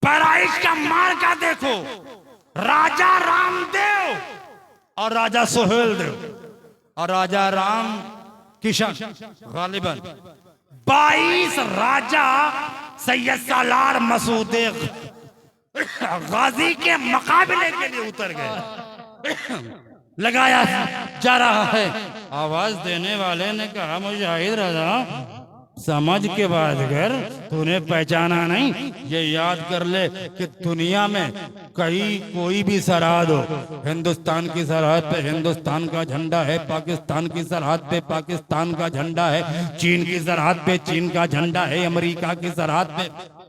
बहराइच का मार्का देखो, राजा रामदेव और राजा सोहेल देव और राजा राम किशन गालिबन 22 राजा सैयद सालार मसूद गाजी के मुकाबले के लिए उतर गए। लगाया जा रहा है। आवाज देने वाले ने कहा, मुजाहिद रजा समझ के बाद कर, तूने पहचाना नहीं, ये याद कर ले कि दुनिया में कहीं कोई भी सरहद हो, हिंदुस्तान की सरहद पे हिंदुस्तान का झंडा है, पाकिस्तान की सरहद पे पाकिस्तान का झंडा है, चीन की सरहद पे चीन का झंडा है, अमेरिका की सरहद पे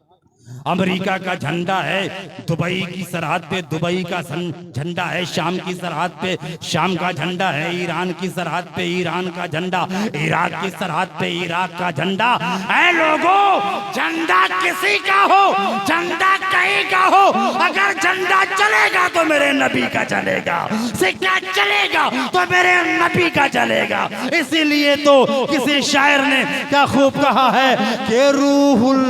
अमेरिका का झंडा है, दुबई की सरहद पे दुबई का झंडा है, शाम की सरहद पे शाम का झंडा है, ईरान की सरहद पे ईरान का झंडा, इराक की सरहद पे इराक का झंडा है। लोगों, झंडा किसी का हो, झंडा कहीं का हो, अगर झंडा चलेगा तो मेरे नबी का चलेगा, सिक्का चलेगा तो मेरे नबी का चलेगा। इसीलिए तो किसी शायर ने क्या खूब कहा है कि रूहुल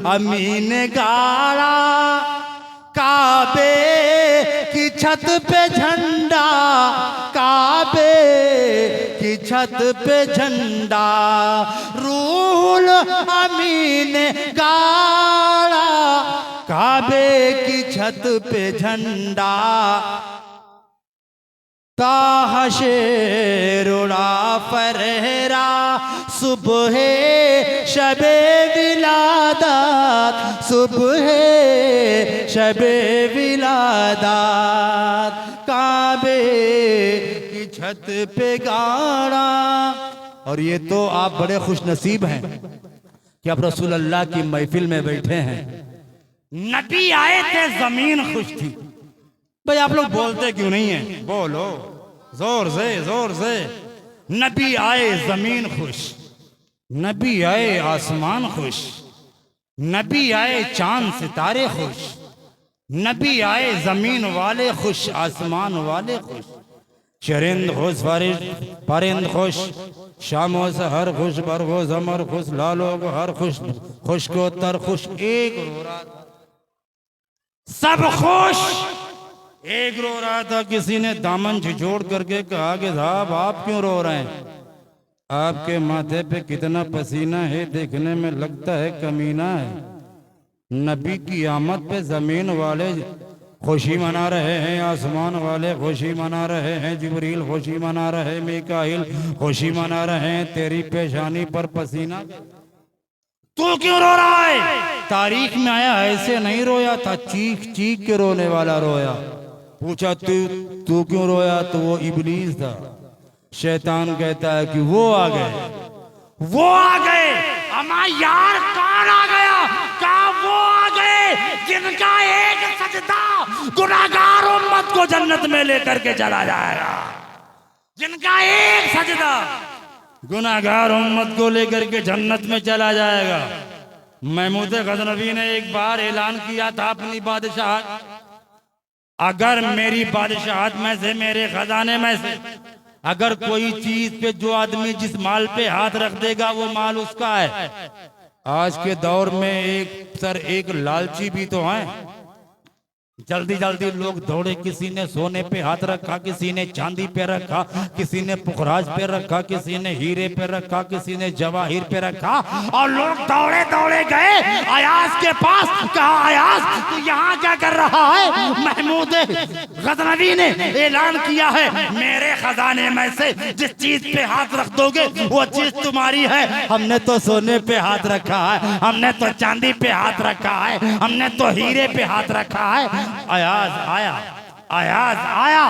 अमीन ने गाड़ा काबे की छत पे झंडा, काबे की छत पे झंडा, रूहुल अमीन ने गाड़ा काबे की छत पे झंडा, ताहशेर उड़ा फरहेरा सुबह शबे विलादत, सुबह शबे विलादत, काबे की छत पे गाड़ा। और ये तो आप बड़े खुश नसीब हैं कि आप रसूल अल्लाह की महफिल में बैठे हैं। नबी आए थे, जमीन खुश थी। भाई आप लोग बोलते क्यों नहीं हैं? बोलो जोर से, जोर से। नबी आए जमीन खुश, नबी आए आसमान खुश, नबी आए चांद सितारे खुश, नबी आए जमीन वाले खुश, आसमान वाले खुश, चरिंद खुश परिंद खुश, शामो सहर खुश, बरगो जमर खुश, लालो हर खुश, खुश को तर खुश, एक रो रहा था सब खुश, एक रो रहा था। किसी ने दामन झिझोड़ करके कहा कि साहब आप क्यों रो रहे हैं? आपके माथे पे कितना पसीना है, देखने में लगता है कमीना है। नबी की आमद पे जमीन वाले खुशी मना रहे हैं, आसमान वाले खुशी मना रहे हैं, जिब्रील खुशी मना रहे हैं, मीकाईल खुशी मना रहे हैं। तेरी पेशानी पर पसीना, तू क्यों रो रहा है? तारीख में आया ऐसे नहीं रोया था, चीख चीख के रोने वाला रोया। पूछा तू क्यों रोया? तो वो इब्लीस था। शैतान कहता है कि वो आ गए, वो आ गए। अमा यार कौन आ गया? कहा वो आ गए जिनका एक सजदा गुनाहगार उम्मत को जन्नत में लेकर के चला जाएगा, जिनका एक सजदा गुनाहगार उम्मत को लेकर के जन्नत में चला जाएगा। महमूद गजनवी ने एक बार ऐलान किया था अपनी बादशाह, अगर मेरी बादशाहत में से, मेरे खजाने में से अगर कोई चीज पे जो आदमी जिस माल पे हाथ रख देगा वो माल उसका है। आज के दौर में एक लालची भी तो है। जल्दी जल्दी लोग दौड़े, किसी ने सोने पे हाथ रखा, किसी ने चांदी पे रखा, किसी ने पुखराज पे रखा, किसी ने हीरे पे रखा, किसी ने जवाहिर पे रखा, और लोग दौड़े दौड़े गए अयाज के पास। कहा अयाज तू यहाँ क्या कर रहा है? महमूद गजनवी ने ऐलान किया है मेरे खजाने में से जिस चीज पे हाथ रख दोगे वो चीज तुम्हारी है। हमने तो सोने पे हाथ रखा है, हमने तो चांदी पे हाथ रखा है, हमने तो हीरे पे हाथ रखा है। अयाज आया, अयाज आया,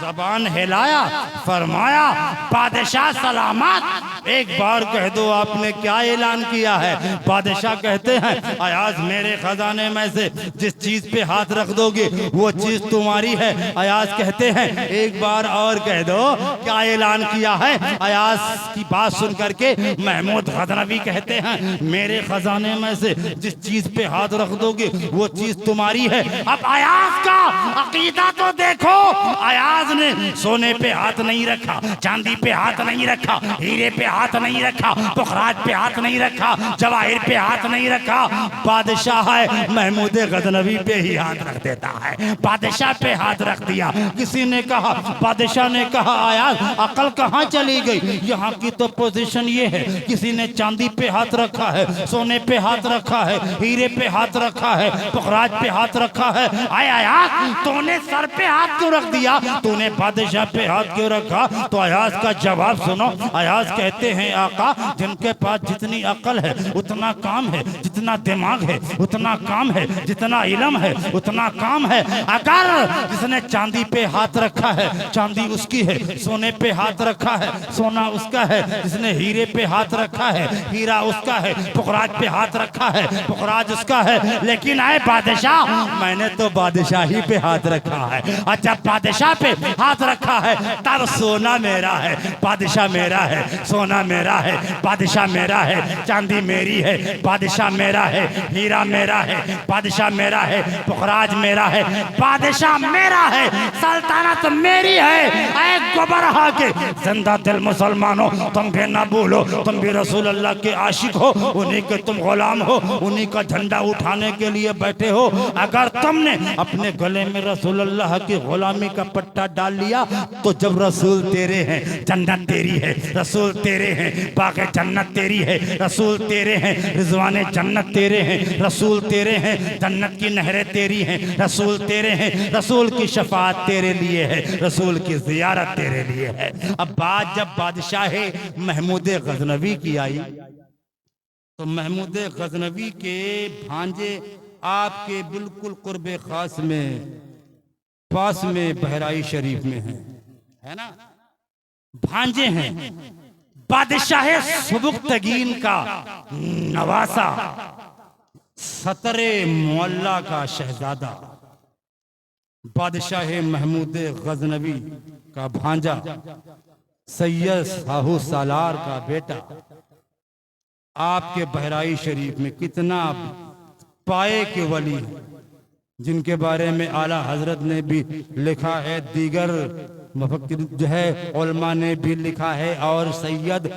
जबान हिलाया, फरमाया बादशाह सलामत। एक बार कह दो आपने क्या ऐलान किया है? बादशाह कहते हैं अयाज मेरे खजाने में से जिस चीज पे हाथ रख दोगे वो चीज तुम्हारी है। अयाज कहते हैं एक बार और कह दो क्या ऐलान किया है? अयाज की बात सुन करके महमूद गजनवी कहते हैं मेरे खजाने में से जिस चीज पे हाथ रख दोगे वो चीज तुम्हारी है। अब अयाज का अकीदा तो देखो, अयाज ने सोने पे हाथ नहीं रखा, चांदी पे हाथ नहीं रखा, हीरे पे हाथ नहीं रखा, पुखराज पे हाथ नहीं रखा, जवाहिर पे हाथ नहीं रखा। बादशाह है महमूद गजनवी पे ही हाथ रख देता है। बादशाह पे हाथ रख दिया। किसी ने कहा, बादशाह ने कहा, आया अकल कहाँ चली गई? यहाँ की तो पोजीशन ये है। किसी ने चांदी पे हाथ रखा है, सोने पे हाथ रखा है, हीरे पे हाथ रखा है, पुखराज पे हाथ रखा है। आया तूने सर पे हाथ क्यों रख दिया? तूने बादशाह पे हाथ क्यों रखा? तो अयाज का जवाब सुनो। अयाज कहते हैं, आका जिनके पास जितनी अकल है उतना काम है, जितना दिमाग है उतना काम है, जितना इल्म है उतना काम है। अगर जिसने चांदी पे हाथ रखा है चांदी उसकी है, सोने पे हाथ रखा है सोना उसका है, जिसने हीरे पे हाथ रखा है हीरा उसका है, पुखराज पे हाथ रखा है पुखराज उसका है। लेकिन आए बादशाह, मैंने तो बादशाही पे हाथ रखा है। अच्छा बादशाह पे हाथ रखा है तब सोना मेरा है, बादशाह मेरा है, सोना मेरा है, बादशाह मेरा है, चांदी मेरी है, बादशाह मेरा है, हीरा मेरा है, बादशाह मेरा है, पुखराज मेरा है, बादशाह मेरा है, सल्तनत मेरी है। ऐ गोबरहा के जिंदा दिल मुसलमानों, तुम भी ना भूलो तुम भी रसूल अल्लाह के आशिक हो, उन्हीं के तुम गुलाम हो, उन्हीं का झंडा उठाने के लिए बैठे हो। अगर तुमने अपने गले में रसूल अल्लाह की गुलामी का पट्टा डाल लिया तो जब रसूल तेरे हैं जन्नत तेरी है, रसूल तेरे हैं बाक़े जन्नत तेरी है, रसूल तेरे हैं रिजवाने जन्नत तेरे हैं, रसूल तेरे हैं जन्नत की नहरें तेरी हैं, रसूल तेरे हैं, रसूल की शफाअत तेरे लिए है, रसूल की ज़ियारत तेरे लिए है। अब बात जब बादशाह महमूद गजनवी की आई तो महमूद गजनवी के भांजे आपके बिल्कुल कुर्बे खास में पास में बहराई शरीफ में है ना, भांजे हैं बादशाह सुबुक्तगीन का नवासा, सतरे मोहल्ला का शहजादा, बादशाह महमूद गजनवी का भांजा, सैयद साहू सालार का बेटा, आपके बहराई शरीफ में कितना पाए के वली, जिनके बारे में आला हजरत ने भी लिखा है, दीगर मुफक्किर जो है उलमा ने भी लिखा है, और सैयद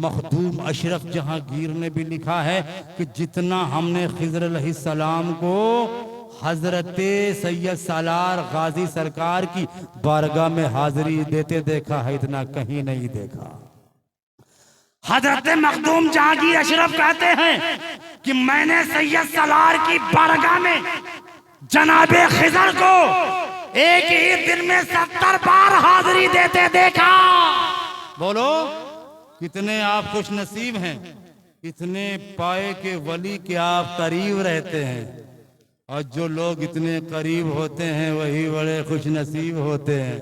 मखदूम अशरफ जहांगीर ने भी लिखा है कि जितना हमने खिज़र अलैहिस्सलाम को हजरत सैयद सालार गाजी सरकार की बारगाह में हाजिरी देते देखा है, इतना कहीं नहीं देखा। हजरत मखदूम जहांगीर अशरफ कहते हैं कि मैंने सैयद सालार की बारगाह में जनाबे खिज़र को एक ही दिन में 70 बार हाजिरी देते देखा। बोलो कितने आप खुश नसीब हैं, इतने पाए के वली के आप करीब रहते हैं, और जो लोग इतने करीब होते हैं वही बड़े खुश नसीब होते हैं।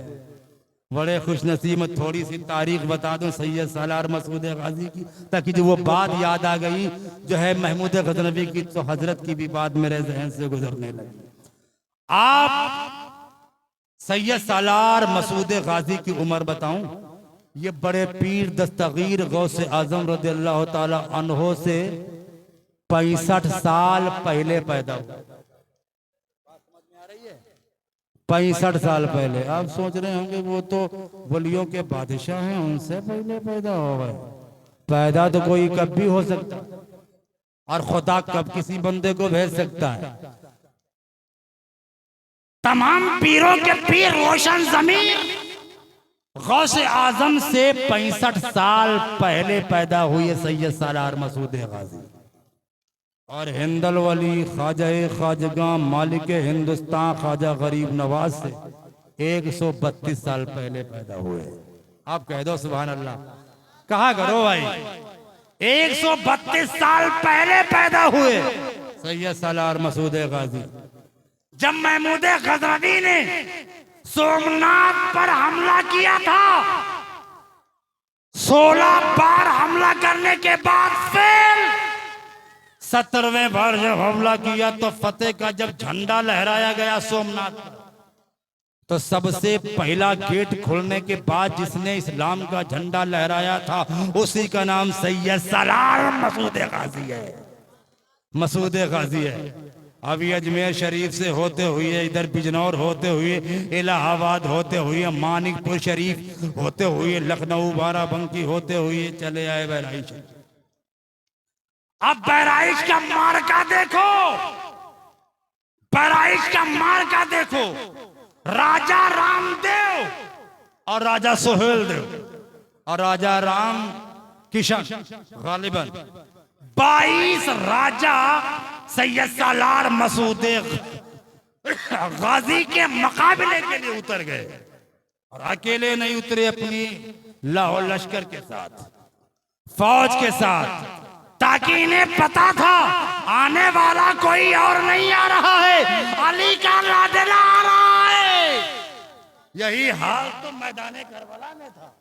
बड़े खुश नसीब। में थोड़ी सी तारीख बता दूं सैयद सालार मसूद गाजी की, ताकि जो वो बात याद आ गई जो है महमूद गजनवी की, तो हजरत की भी बात मेरे जहन से गुजरने लगी। आप सैयद सालार मसूद गाजी की उम्र बताऊं, ये बड़े पीर दस्तगीर गौसे आजम रज़ियल्लाहु ताला अन्हो से 65 साल पहले पैदा हुए। 65 साल पहले। आप सोच रहे होंगे वो तो वलियों के बादशाह हैं, उनसे पहले पैदा हो गए। पैदा तो कोई कब भी हो सकता, और खुदा कब किसी बंदे को भेज सकता है। तमाम पीरों के पीर रोशन ज़मीर गौसे आजम से 65 साल पहले पैदा हुए सैयद सालार मसूद गाजी, और हिंदल वली ख्वाजा ख्वाजगा मालिक हिंदुस्तान ख्वाजा गरीब नवाज से 132 साल पहले पैदा हुए। आप कह दो सुभान अल्लाह, कहा करो भाई। 132 साल पहले पैदा हुए सैयद सालार मसूद गाजी। जब महमूद गजनवी ने सोमनाथ पर हमला किया था, 16 बार हमला करने के बाद फेल, 17वें बार जब हमला किया तो फतेह का जब झंडा लहराया गया सोमनाथ, तो सबसे पहला गेट खुलने के बाद जिसने इस्लाम का झंडा लहराया था उसी का नाम सैयद सालार मसूद गाजी है। मसूद गाजी है। अभी अजमेर शरीफ से होते हुए इधर बिजनौर होते हुए इलाहाबाद होते हुए मानिकपुर शरीफ होते हुए लखनऊ बाराबंकी होते हुए चले आए बहराइच। अब बहराइच का मार्का देखो, बहराइच का मार्का देखो। राजा रामदेव और राजा सोहेल देव और राजा राम किशन गालिबन 22 राजा सैयद सालार मसूद गाजी के मुकाबले के लिए उतर गए। और अकेले नहीं उतरे, अपनी लाहौर लश्कर के साथ, फौज के साथ, ताकि इन्हें पता था आने वाला कोई और नहीं आ रहा है, अली का लाडला आ रहा है। यही हाल तो मैदाने करबला में था,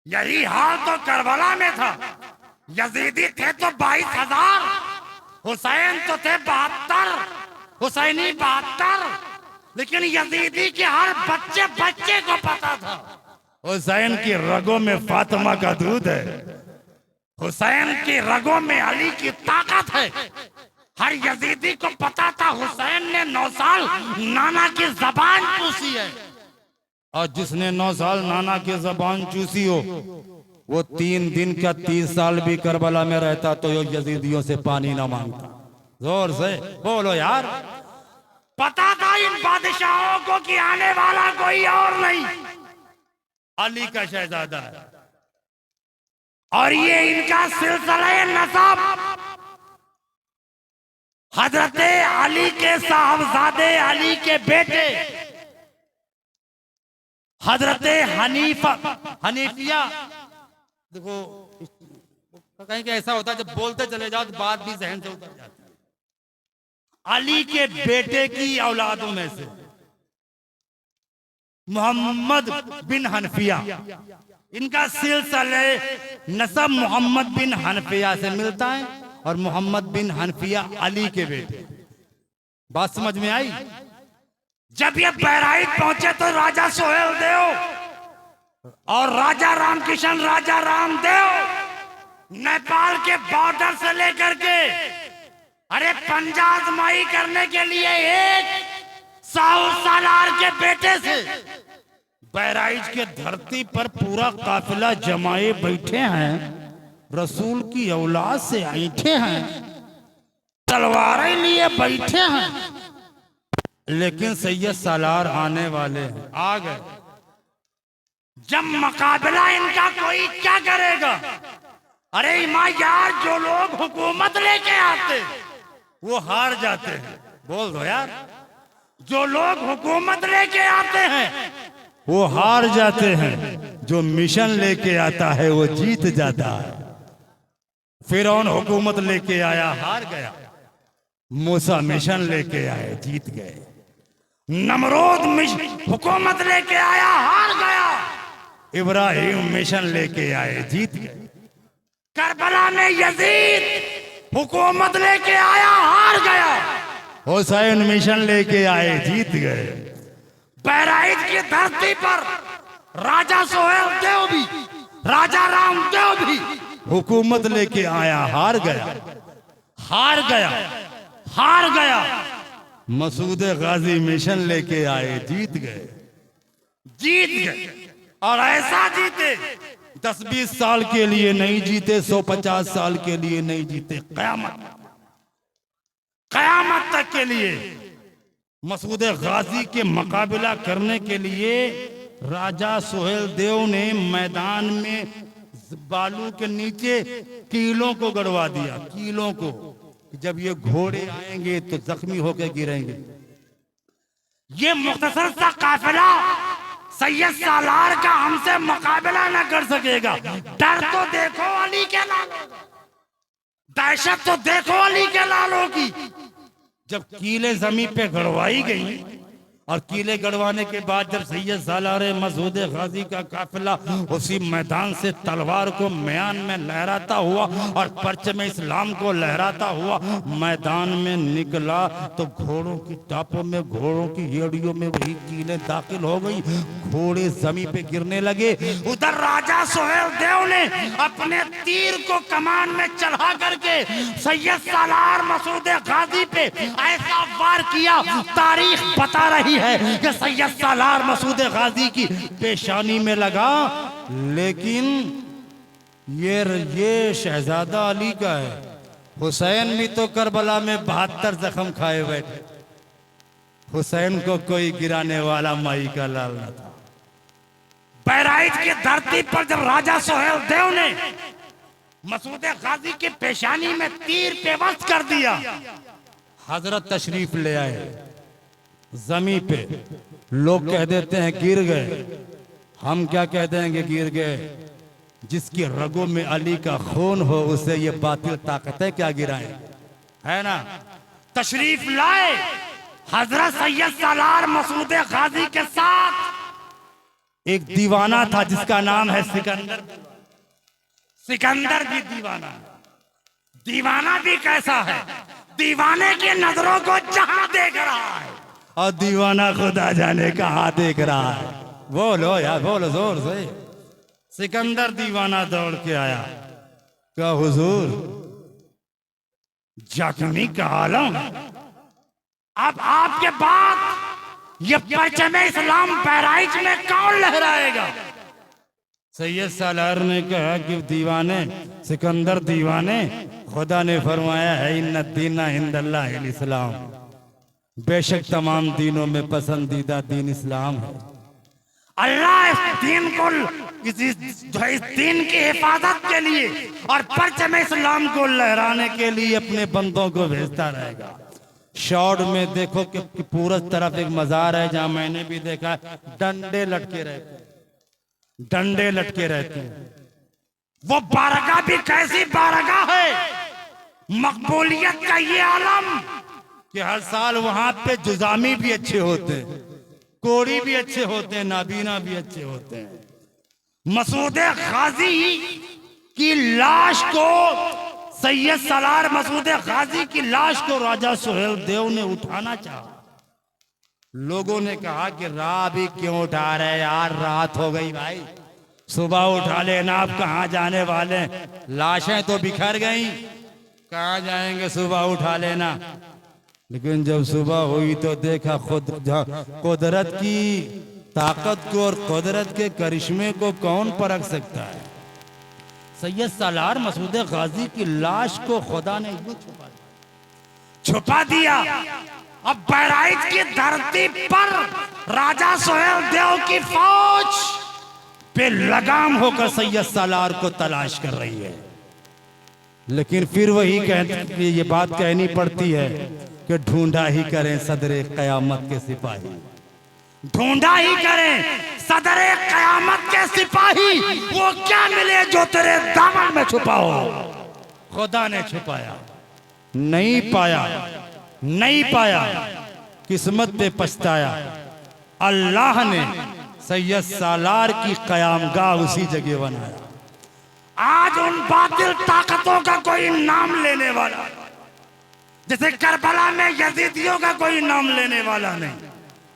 यही हाल तो करबला में था। यजीदी थे तो 22,000, हुसैन तो थे 72, हुसैनी 72, लेकिन यजीदी के हर बच्चे बच्चे को पता था हुसैन की रगों में फातिमा का दूध है, हुसैन की रगों में अली की ताकत है। हर यजीदी को पता था हुसैन ने 9 साल नाना की जबान चूसी है, और जिसने 9 साल नाना की जबान चूसी हो वो 3 दिन का 30 साल भी करबला में रहता तो यजीदियों से पानी ना मांगता। जोर से बोलो यार। पता था इन बादशाहों को कि आने वाला कोई और नहीं, अली का शहजादा है, और ये इनका सिलसिला नसब हजरत अली के साहबजादे अली के बेटे हजरत हनीफिया। देखो कहीं कि ऐसा होता है जब बोलते चले जाओ तो बात भी जहन से उतर जाती है। अली के बेटे की औलादों में से मोहम्मद बिन हनफिया, इनका सिलसिला नसब मोहम्मद बिन हनफिया से मिलता है, और मोहम्मद बिन हनफिया अली के बेटे। बात समझ में आई? जब ये बहराइच पहुंचे तो राजा सोहेल देव और राजा रामकिशन राजा रामदेव नेपाल के बॉर्डर से लेकर के अरे पंजाब माई करने के लिए एक साहू सालार के बेटे से बहराइच के धरती पर पूरा काफिला जमाए बैठे हैं, रसूल की औलाद से ऐठे हैं, तलवारें लिए बैठे हैं, लेकिन सैयद सालार आने वाले हैं, आ गए। जब मुकाबला इनका कोई क्या करेगा? अरे माँ यार, जो लोग हुकूमत लेके आते वो हार जाते हैं। बोल दो यार, जो लोग हुकूमत लेके आते हैं वो हार जाते हैं, जो मिशन लेके आता है वो जीत जाता है। फिरौन हुकूमत लेके आया, हार गया। मूसा मिशन लेके आए, जीत गए। नमरूद हुकूमत लेके आया, हार गया। इब्राहिम मिशन लेके आए, जीत गए। करबला में यजीद हुकूमत लेके आया, हार गया। हुसैन मिशन लेके आए, जीत गए। बहराइच की धरती पर राजा सोहेल देव भी, राजा रामदेव भी हुकूमत लेके आया, हार गया, हार गया, हार गया। मसूद गाजी मिशन लेके आए, जीत गए, जीत गए। और ऐसा जीते 10-20 साल के लिए नहीं जीते, 150 साल के लिए नहीं जीते, कयामत तक के लिए। मसूद गाजी के मुकाबला करने के लिए राजा सोहेल देव ने मैदान में बालू के नीचे कीलों को गड़वा दिया, कीलों को। जब ये घोड़े आएंगे तो जख्मी होकर गिरेंगे। ये मुख्तसर सा काफिला सैयद सालार का हमसे मुकाबला न कर सकेगा। डर तो देखो अली के लालों, दहशत तो देखो अली के लालों की। जब कीले जमीन पे गड़वाई गई और किले गड़वाने के बाद जब सैयद सालार मसूद गाजी का काफिला उसी मैदान से तलवार को म्यान में लहराता हुआ और परचम इस्लाम को लहराता हुआ मैदान में निकला, तो घोड़ों की टापों में, घोड़ों की हेड़ियों में वही कीलें दाखिल हो गई, घोड़े जमीन पे गिरने लगे। उधर राजा सुहेल देव ने अपने तीर को कमान में चढ़ा करके सैयद सालार मसूद गाजी पे ऐसा वार किया, तारीख बता रही है कि सैयद सालार मसूद गाजी की पेशानी में लगा, लेकिन ये शहजादा अली का है। हुसैन भी तो करबला में 72 जख्म खाए बैठे, हुसैन को कोई गिराने वाला माई का लाल न था। बहराइच की धरती पर जब राजा सुहेल देव ने मसूद गाजी की पेशानी में तीर पेवस्त कर दिया, हजरत तशरीफ ले आए जमी पे। लोग कह देते हैं गिर गए, हम क्या कहते हैं कि गिर गए? जिसकी रगों में अली का खून हो उसे ये बातिल ताकतें क्या गिराएं, है ना। तशरीफ लाए हजरत सैयद सालार मसूद गाजी के साथ एक दीवाना था जिसका नाम है सिकंदर। सिकंदर भी दीवाना, दीवाना भी कैसा है? दीवाने की नजरों को जहां देख रहा है और दीवाना खुदा जाने कहां देख रहा है। बोलो यार, बोलो जोर से। सिकंदर दीवाना दौड़ के आया, क्या हुजूर जख्मी का आलम, अब आपके बाद ये परचम इस्लाम बहराइच में कौन लहराएगा? सैयद सालार ने कहा कि दीवाने, सिकंदर दीवाने, खुदा ने फरमाया है इन्ना दीना हिंदल्लाह इस्लाम, बेशक तमाम दीनों में पसंदीदा दीन इस्लाम है। अल्लाह इस दीन को, इस दीन की हिफाजत के लिए और परचम इस्लाम को लहराने के लिए अपने बंदों को भेजता रहेगा। शॉर्ट में देखो कि पूरा तरफ एक मजार है जहां मैंने भी देखा डंडे लटके रहते हैं, डंडे लटके रहते हैं। वो बारगाह भी कैसी बारगाह है, मकबूलियत का ये आलम कि हर साल वहां पे जुजामी भी अच्छे होते हैं, कोड़ी भी अच्छे होते हैं, नाबीना भी अच्छे होते हैं। मसूद गाजी की लाश को, सैयद सालार मसूद गाजी की लाश को राजा सुहेल देव ने उठाना चाहा। लोगों ने कहा कि राह भी क्यों उठा रहे यार, रात हो गई भाई, सुबह उठा लेना, आप कहाँ जाने वाले? लाशें तो बिखर गई, कहाँ जाएंगे, सुबह उठा लेना। लेकिन जब सुबह हुई तो देखा खुद कुदरत की ताकत को और कुदरत के करिश्मे को कौन परख सकता है। सैयद सालार मसूद गाजी की लाश को खुदा ने यूं छुपा दिया। अब बहराइच की धरती पर राजा सुहेल देव की फौज पे लगाम होकर सैयद सालार को तलाश कर रही है। लेकिन फिर वही ये बात कहनी पड़ती है कि ढूंढा ही करें सदरे कयामत के सिपाही, ढूंढा ही करें सदरे कयामत के सिपाही, वो क्या मिले जो तेरे दामन में छुपा हो। खुदा ने छुपाया, नहीं पाया, नहीं पाया, किस्मत पे पछताया। अल्लाह ने सैयद सालार की कयामगाह उसी जगह बनाया। आज उन बातिल ताकतों का कोई नाम लेने वाला, जैसे करबला में यजीदियों का कोई नाम लेने वाला नहीं।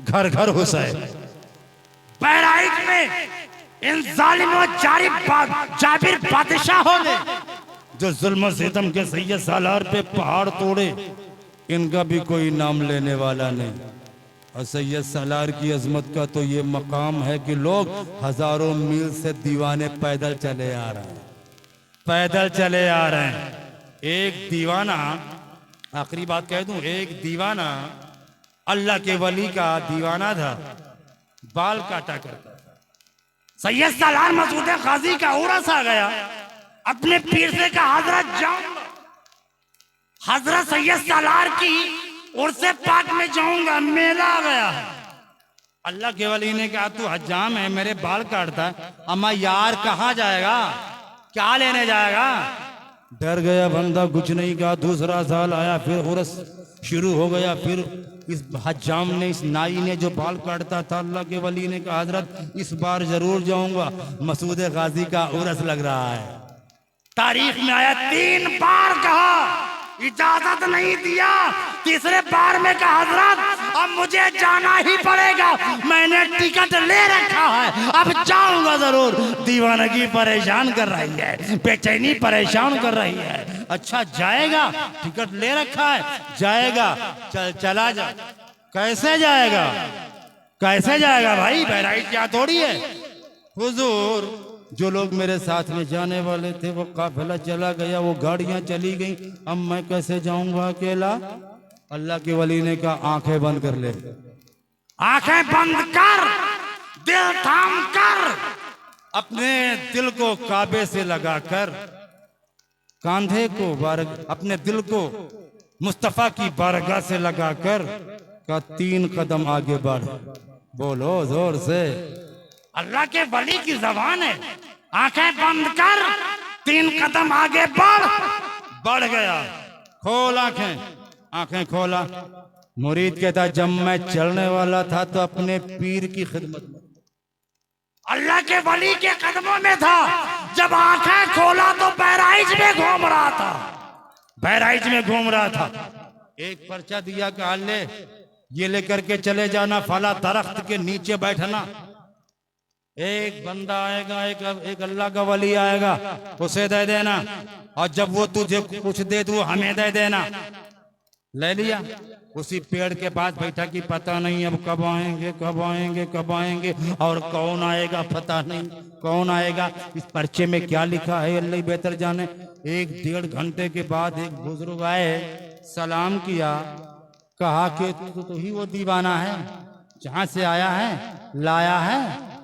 घर घर हुसैन, बहराइच में इन जालिमों जाबिर बादशाहों ने जो जुल्म सितम के सैयद सालार पे पहाड़ तोड़े, इनका भी कोई नाम लेने वाला नहीं। और सैयद सालार की अजमत का तो ये मकाम है कि लोग हजारों मील से दीवाने पैदल चले आ रहे हैं, पैदल चले आ रहे हैं। एक दीवाना, आखिरी बात कह दूं, एक दीवाना अल्लाह के वली का दीवाना था, बाल काटा करता था। सैयद सालार मसूद गाजी का उर्स आ गया, अपने पीर से कहा हजरत जाऊंगा, हजरत सैयद सालार की उर्से पाक में जाऊंगा, मेला आ गया है। अल्लाह के वली ने कहा तू हजाम है, मेरे बाल काटता है, अम्मा यार कहाँ जाएगा, क्या लेने जाएगा? डर गया बंदा, कुछ नहीं कहा। दूसरा साल आया, फिर उर्स शुरू हो गया। फिर इस हज्जाम ने, इस नाई ने जो बाल काटता था, अल्लाह के वली ने कहा हजरत इस बार जरूर जाऊंगा, मसूद गाजी का उर्स लग रहा है। तारीख में आया 3 बार कहा, इजाजत नहीं दिया। तीसरे बार में कहा हजरत अब मुझे जाना ही पड़ेगा, मैंने टिकट ले रखा है, अब जाऊंगा जरूर। दीवानगी परेशान कर रही है, बेचैनी परेशान कर रही है। अच्छा जाएगा, टिकट ले रखा है, जाएगा, चला जा। कैसे जाएगा, कैसे जाएगा भाई, बहराइच क्या थोड़ी है। हुजूर जो लोग मेरे साथ में जाने वाले थे वो काफिला चला गया, वो गाड़ियां चली गई, अब मैं कैसे जाऊंगा अकेला। अल्लाह के वली ने कहा आंखें बंद कर ले, आंखें बंद कर, दिल थाम कर, अपने दिल को काबे से लगाकर, कांधे को अपने दिल को मुस्तफा की बारगाह से लगाकर का 3 कदम आगे बढ़। बोलो जोर से, अल्लाह के वली की जबान है। आंखें बंद कर, 3 कदम आगे बढ़ गया। खोल आंखें, आंखें खोला। मुरीद कहता जब मैं चलने वाला था तो अपने पीर की खिदमत में, अल्लाह के वली के कदमों में था। जब आंखें खोला तो बहराइच में घूम रहा था, बहराइच में घूम रहा था। एक पर्चा दिया कि ले ये लेकर के चले जाना, फला दरख्त के नीचे बैठना। एक बंदा आएगा, एक अल्लाह का वली आएगा, उसे दे देना, और जब वो तुझे कुछ दे तो हमें दे देना। ले लिया, उसी पेड़ के पास बैठा कि पता नहीं अब कब आएंगे, कब आएंगे, कब आएंगे, और कौन आएगा पता नहीं, कौन आएगा। इस पर्चे में क्या लिखा है अल्लाह ही बेहतर जाने। 1-1.5 घंटे के बाद एक बुजुर्ग आए, सलाम किया, कहा कि तू ही वो दीवाना है, जहां से आया है लाया है,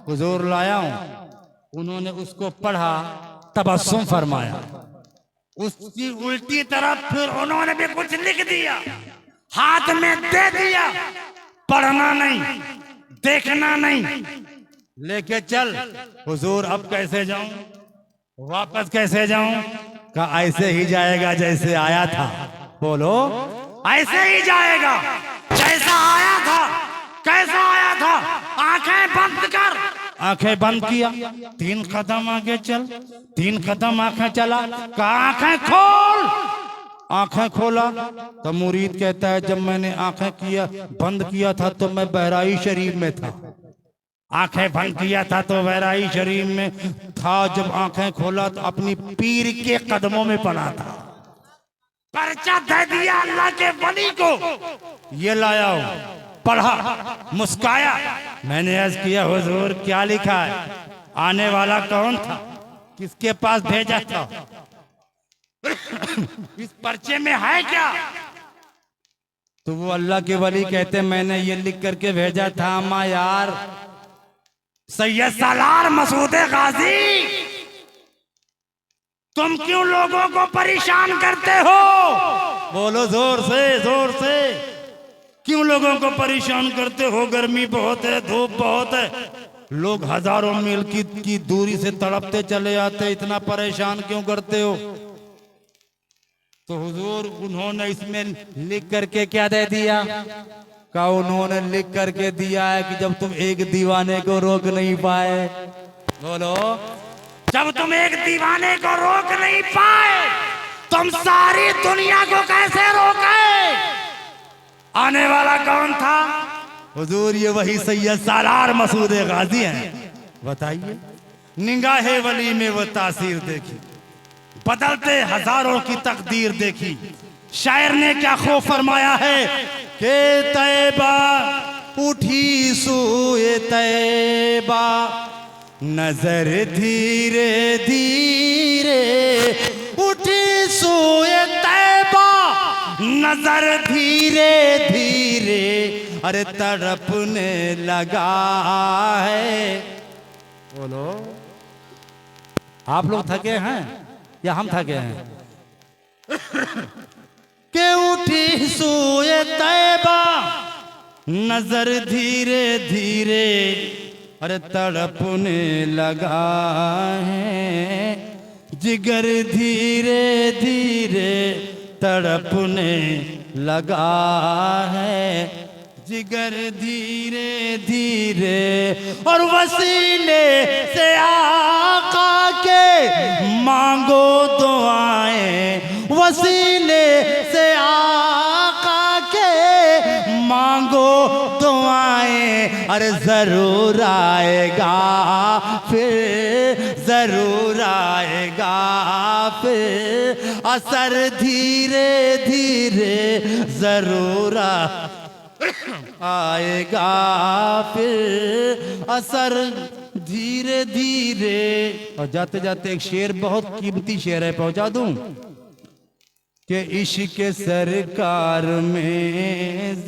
हुजूर लाया हूं। उन्होंने उसको पढ़ा, तबस्सुम फरमाया। उसकी उल्टी तरफ फिर उन्होंने भी कुछ लिख दिया, हाथ में दे दिया। पढ़ना नहीं, देखना नहीं, लेके चल। हुजूर अब कैसे जाऊं, वापस कैसे जाऊं। कहा ऐसे ही जाएगा जैसे आया था। बोलो ऐसे ही जाएगा जैसा आया था। कैसा आया था, आंखें बंद कर। आंखें बंद किया, 3 कदम आगे चल, 3 कदम आंखें चला, कहा आंखें खोल। आंखें खोला तो मुरीद कहता है जब मैंने आंखें बंद किया था तो मैं बहराइच शरीफ में था। आंखें बंद किया था तो बहराइच शरीफ में था, जब आंखें खोला तो अपनी पीर के कदमों में पड़ा था। पर्चा दे दिया अल्लाह के वली को, ये लाया हूं। पढ़ा, मुस्काया। मैंने अर्ज किया हुजूर क्या लिखा है, आने वाला कौन था, किसके पास भेजा था, इस पर्चे में है क्या। तो वो अल्लाह के वली कहते मैंने ये लिख करके भेजा था अम्मा यार, सैयद सालार मसूद गाजी, तुम क्यों लोगों को परेशान करते हो। बोलो जोर से, जोर से, क्यों लोगों को परेशान करते हो। गर्मी बहुत है, धूप बहुत है, लोग हजारों मील की दूरी से तड़पते चले आते, इतना परेशान क्यों करते हो। तो हुजूर उन्होंने इसमें लिख करके क्या दे दिया, का उन्होंने लिख करके दिया है कि जब तुम एक दीवाने को रोक नहीं पाए। बोलो जब तुम एक दीवाने को रोक नहीं पाए तुम सारी दुनिया को कैसे रोके। आने वाला कौन था, हुजूर ये वही सैयद सालार मसूद गाजी हैं। बताइए निगाहे वली में वो तासीर देखी, बदलते हजारों की तकदीर देखी। शायर ने क्या खूब फरमाया है कि तैबा उठी सूए तैबा, नजर धीरे धीरे उठी सूए तैबा, नजर धीरे धीरे अरे तड़पने लगा है। बोलो आप लोग थके हैं या हम थके हैं। के उठी सूए तैबा, नजर धीरे धीरे अरे तड़पने लगा है, जिगर धीरे धीरे तड़पने लगा है जिगर धीरे धीरे, और वसीले से आका के मांगो दुआएं, वसीले से आका के मांगो दुआएं। अरे जरूर आएगा फिर, जरूर आएगा फिर असर धीरे धीरे, जरूर आएगा फिर असर धीरे धीरे। और जाते जाते एक शेर, बहुत कीमती शेर है, पहुंचा दूं कि इश्क सरकार में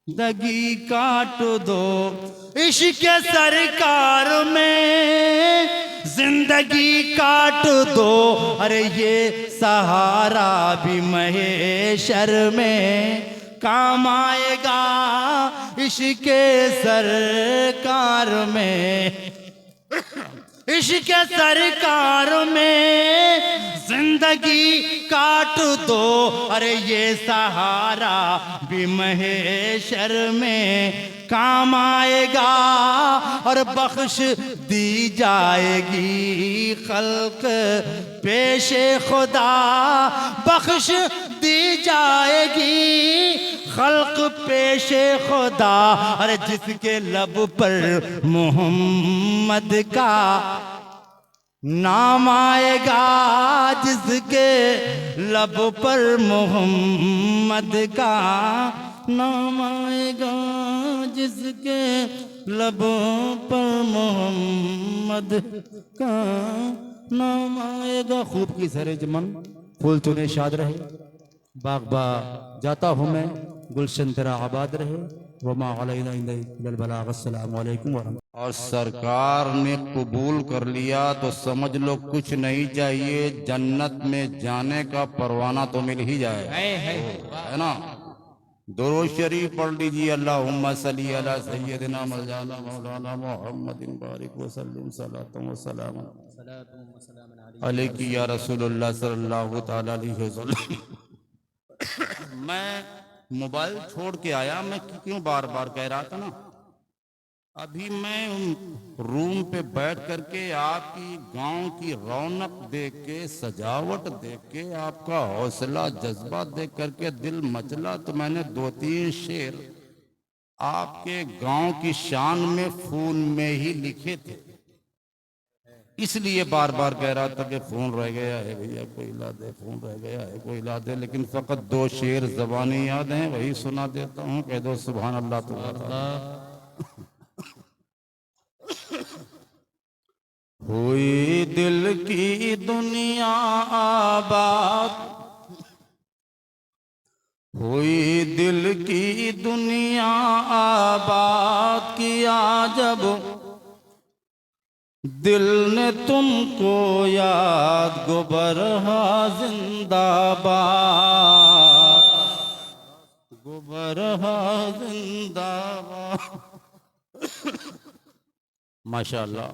जिंदगी काट दो, इश्क सरकार में जिंदगी काट दो। अरे ये सहारा भी महेशर में काम आएगा, इश्क सरकार में, इश्क सरकार में जिंदगी काट दो। अरे ये सहारा भी महेशर में काम आएगा, और बख्श दी जाएगी खल्क पेशे खुदा, बख्श दी जाएगी खल्क पेशे खुदा। अरे जिसके लब पर मोहम्मद का नाम आएगा, जिसके लब पर मोहम्मद का नाम आएगा, जिसके लब पर मोहम्मद का नाम आएगा। खूब की सरे चमन फूल चुने शाद रहे, बाग बा जाता हूँ मैं, गुलशन तेरा आबाद रहे। वमा अलैना इल्ला अल बलाग। अस्सलामु अलैकुम। और सरकार ने कबूल कर लिया तो समझ लो कुछ नहीं चाहिए, जन्नत में जाने का परवाना तो मिल ही जाए, है ना। दुरूद शरीफ पढ़ लीजिए, अल्लाहुम्मा सल्ली अला सय्यदिना मौलाना मौलाना मुहम्मदिन बारिक वसल्लिम सलातुम व सलाम अलैहि या रसूलुल्लाह सल्लल्लाहु तआला अलैहि वसल्लम। मैं मोबाइल छोड़ के आया, मैं क्यों बार बार कह रहा था ना, अभी मैं रूम पे बैठ करके आपकी गांव की रौनक देख के, सजावट देख के, आपका हौसला जज्बा देख करके दिल मचला, तो मैंने 2-3 शेर आपके गांव की शान में फूल में ही लिखे थे, इसलिए बार बार कह रहा था कि फोन रह गया है भैया, कोई ला दे, फोन रह गया है, कोई ला दे। लेकिन फकत 2 शेर ज़बानी याद हैं, वही सुना देता हूँ। कह दो सुभान अल्लाह। तो हुई दिल की दुनिया आबाद, हुई दिल की दुनिया आबाद किया जब दिल ने तुमको याद, गोबरहा जिंदाबाद, गोबरहा जिंदाबाद। माशाअल्लाह।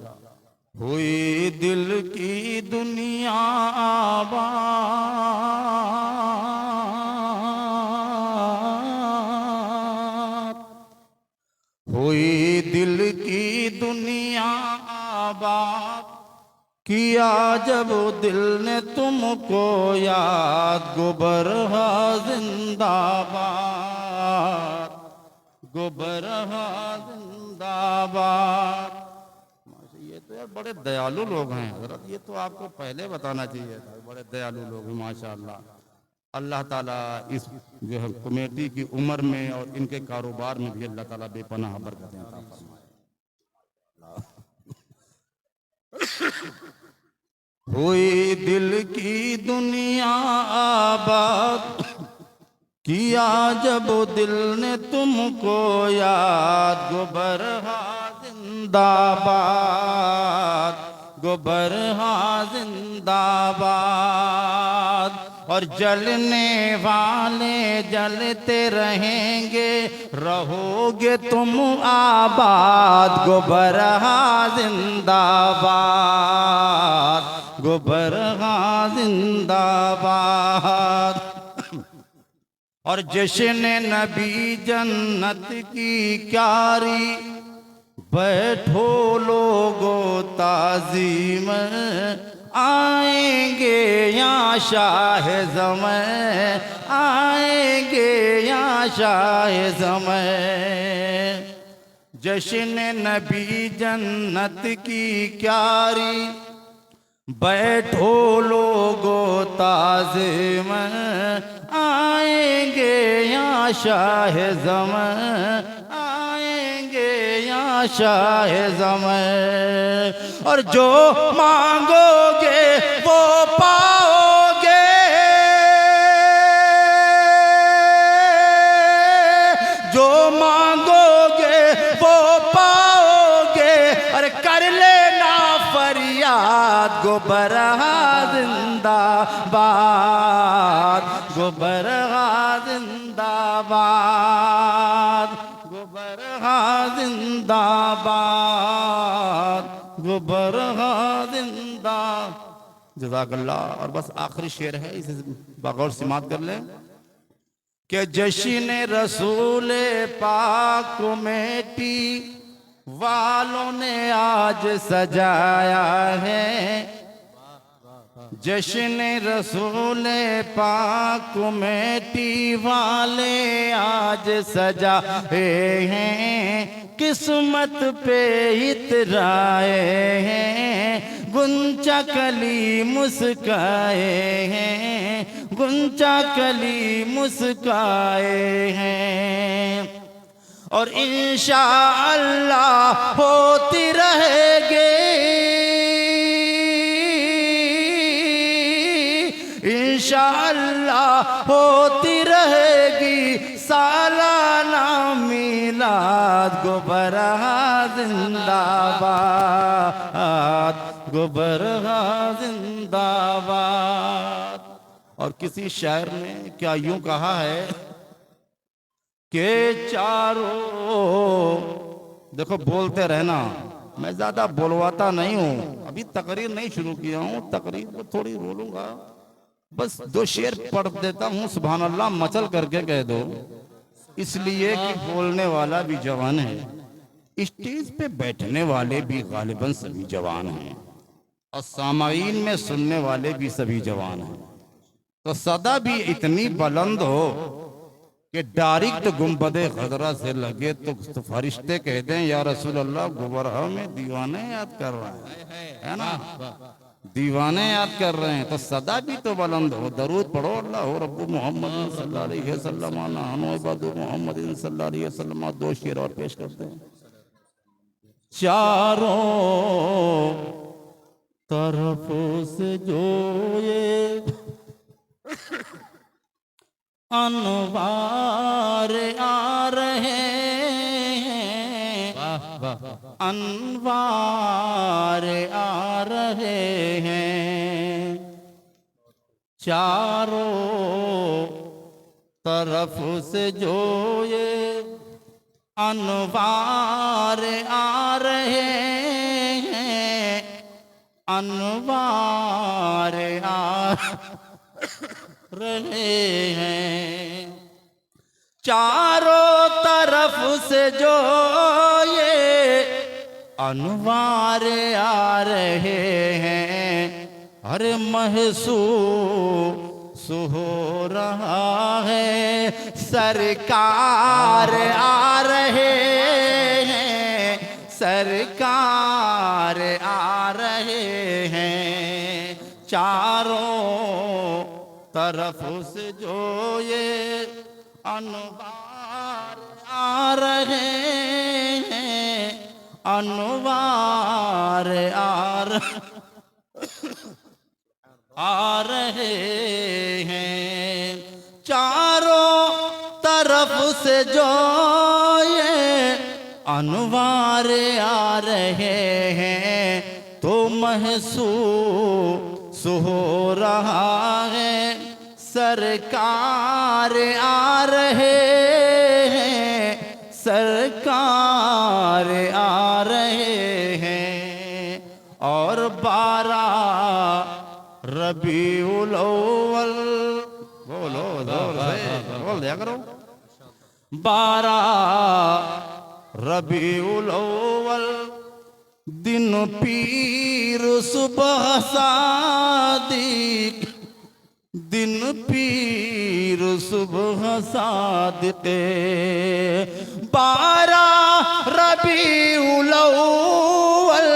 हुई दिल की दुनिया आबाद, हुई दिल की दुनिया आबाद किया जब दिल ने तुमको याद, गोबरहा जिंदाबाद, गोबरहा जिंदाबाद। ये तो यार बड़े दयालु लोग हैं हजरत, ये तो आपको पहले बताना चाहिए था, बड़े दयालु लोग हैं माशाअल्लाह। अल्लाह ताला इस जो है कमेटी की उम्र में और इनके कारोबार में भी अल्लाह ताला बेपनाह बरकतें अता फरमाए। हुई दिल की दुनिया आबाद किया जब दिल ने तुमको याद, गोबरहा जिंदाबाद, गोबरहा जिंदाबाद। और जलने वाले जलते रहेंगे, रहोगे तुम आबाद, गोबरहा जिंदाबाद, गोबरहा जिंदाबाद। और जश्न नबी जन्नत की क्यारी, बैठो लोगो ताज़ीम आएंगे यहाँ शाह ज़मे, आएंगे यहाँ शाह ज़मे। जश्न नबी जन्नत की क्यारी, बैठो लोगो ताज़ीम आएंगे यहाँ शाह ज़मे, आएंगे यहाँ शाह ज़मे। और जो मांगोगे वो पाओगे, जो मांगोगे वो पाओगे। अरे कर लेना फरियाद, गोबरहा जिंदाबाद, गोबरहा जिंदाबाद, गोबरहा जिंदाबाद, गोबरहा जिंदा। जज़ाकल्लाह। और बस आखिरी शेर है, इसे बगौर समात कर लें कि जश्न रसूल पाक कमेटी वालों ने आज सजाया है, जश्न रसूल पाक कमेटी वाले आज सजाए हैं, किस्मत पे इतराए हैं, गुंचा कली मुस्काए हैं, गुंचा कली मुस्काए हैं। और इंशाअल्लाह होती रहेगी, इंशाअल्लाह होती रहेगी सालाना मिलाद, गोबरहा जिंदाबाद, गोबरहा जिंदाबाद। और किसी शायर ने क्या यूं कहा है कि चारों, देखो बोलते रहना, मैं ज्यादा बोलवाता नहीं हूं, अभी तकरीर नहीं शुरू किया हूं, तकरीर को थोड़ी बोलूंगा, बस 2 शेर पढ़ देता हूं, सुभान अल्लाह मचल करके कह दो, इसलिए कि बोलने वाला भी जवान है, स्टेज पे बैठने वाले भी गालिबन सभी जवान हैं, और सामाईन में सुनने वाले भी सभी जवान हैं। तो सदा भी इतनी बुलंद हो कि डायरेक्ट गुंबदे खजरा से लगे तो फरिश्ते कह दें या रसूल अल्लाह गोबरहा में दीवाने याद कर रहा है ना, दीवाने याद कर रहे हैं। तो सदा भी तो बुलंद हो, दरूद पढ़ो अल्लाह हो रब्बु मोहम्मद सल्लल्लाहु अलैहि वसल्लम नहनु इबादु मोहम्मद सल्लल्लाहु अलैहि वसल्लम। 2 शेर और पेश करते हैं। चारों तरफ से जो ये अनवार आ रहे हैं, अनवार आ रहे हैं, चारों तरफ से जो ये अनवार आ रहे हैं, अनवार आ रहे हैं, चारों तरफ से जो ये अनवार आ रहे हैं, हर महसूस हो रहा है सरकार आ रहे हैं, सरकार आ रहे हैं, चारों तरफ से जो ये अनवार आ रहे हैं, अनवार आ रहे हैं, चारों तरफ से जो ये अनवार आ रहे हैं, तो महसूस हो रहा है सरकार आ रहे हैं, सरकार आ रहे हैं। और 12 रबीउल अव्वल, बोलो जोर से बोल दिया करो। 12 रबीउल अव्वल दिन पीर सुबह सादिक, दिन पीर सुबह सादिक़े। 12 रबीउल अव्वल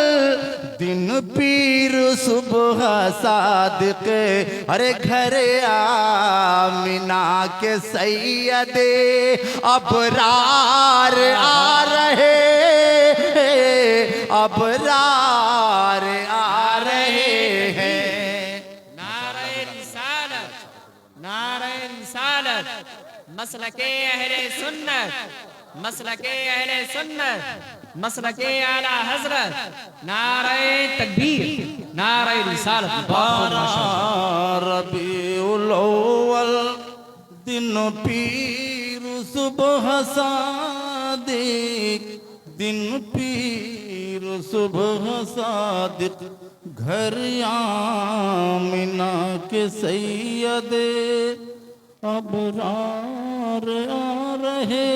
दिन पीर सुबह सादिक़े। अरे घर आमिना के सैयदे अबरार आ रहे, अबरार आ रहे हैं। नारे रिसालत, नारे रिसालत, मसलके अहले सुन्नत, मसलके अहले सुन्नत, मसलके आला हजरत, नारे तकबीर, नारे रिसालत। 12 रबीउल अव्वल दिन पीर सुबह सादिक, दिन पीर सुबह सादिक। घर आमिना के सैयदे अबरार आ रहे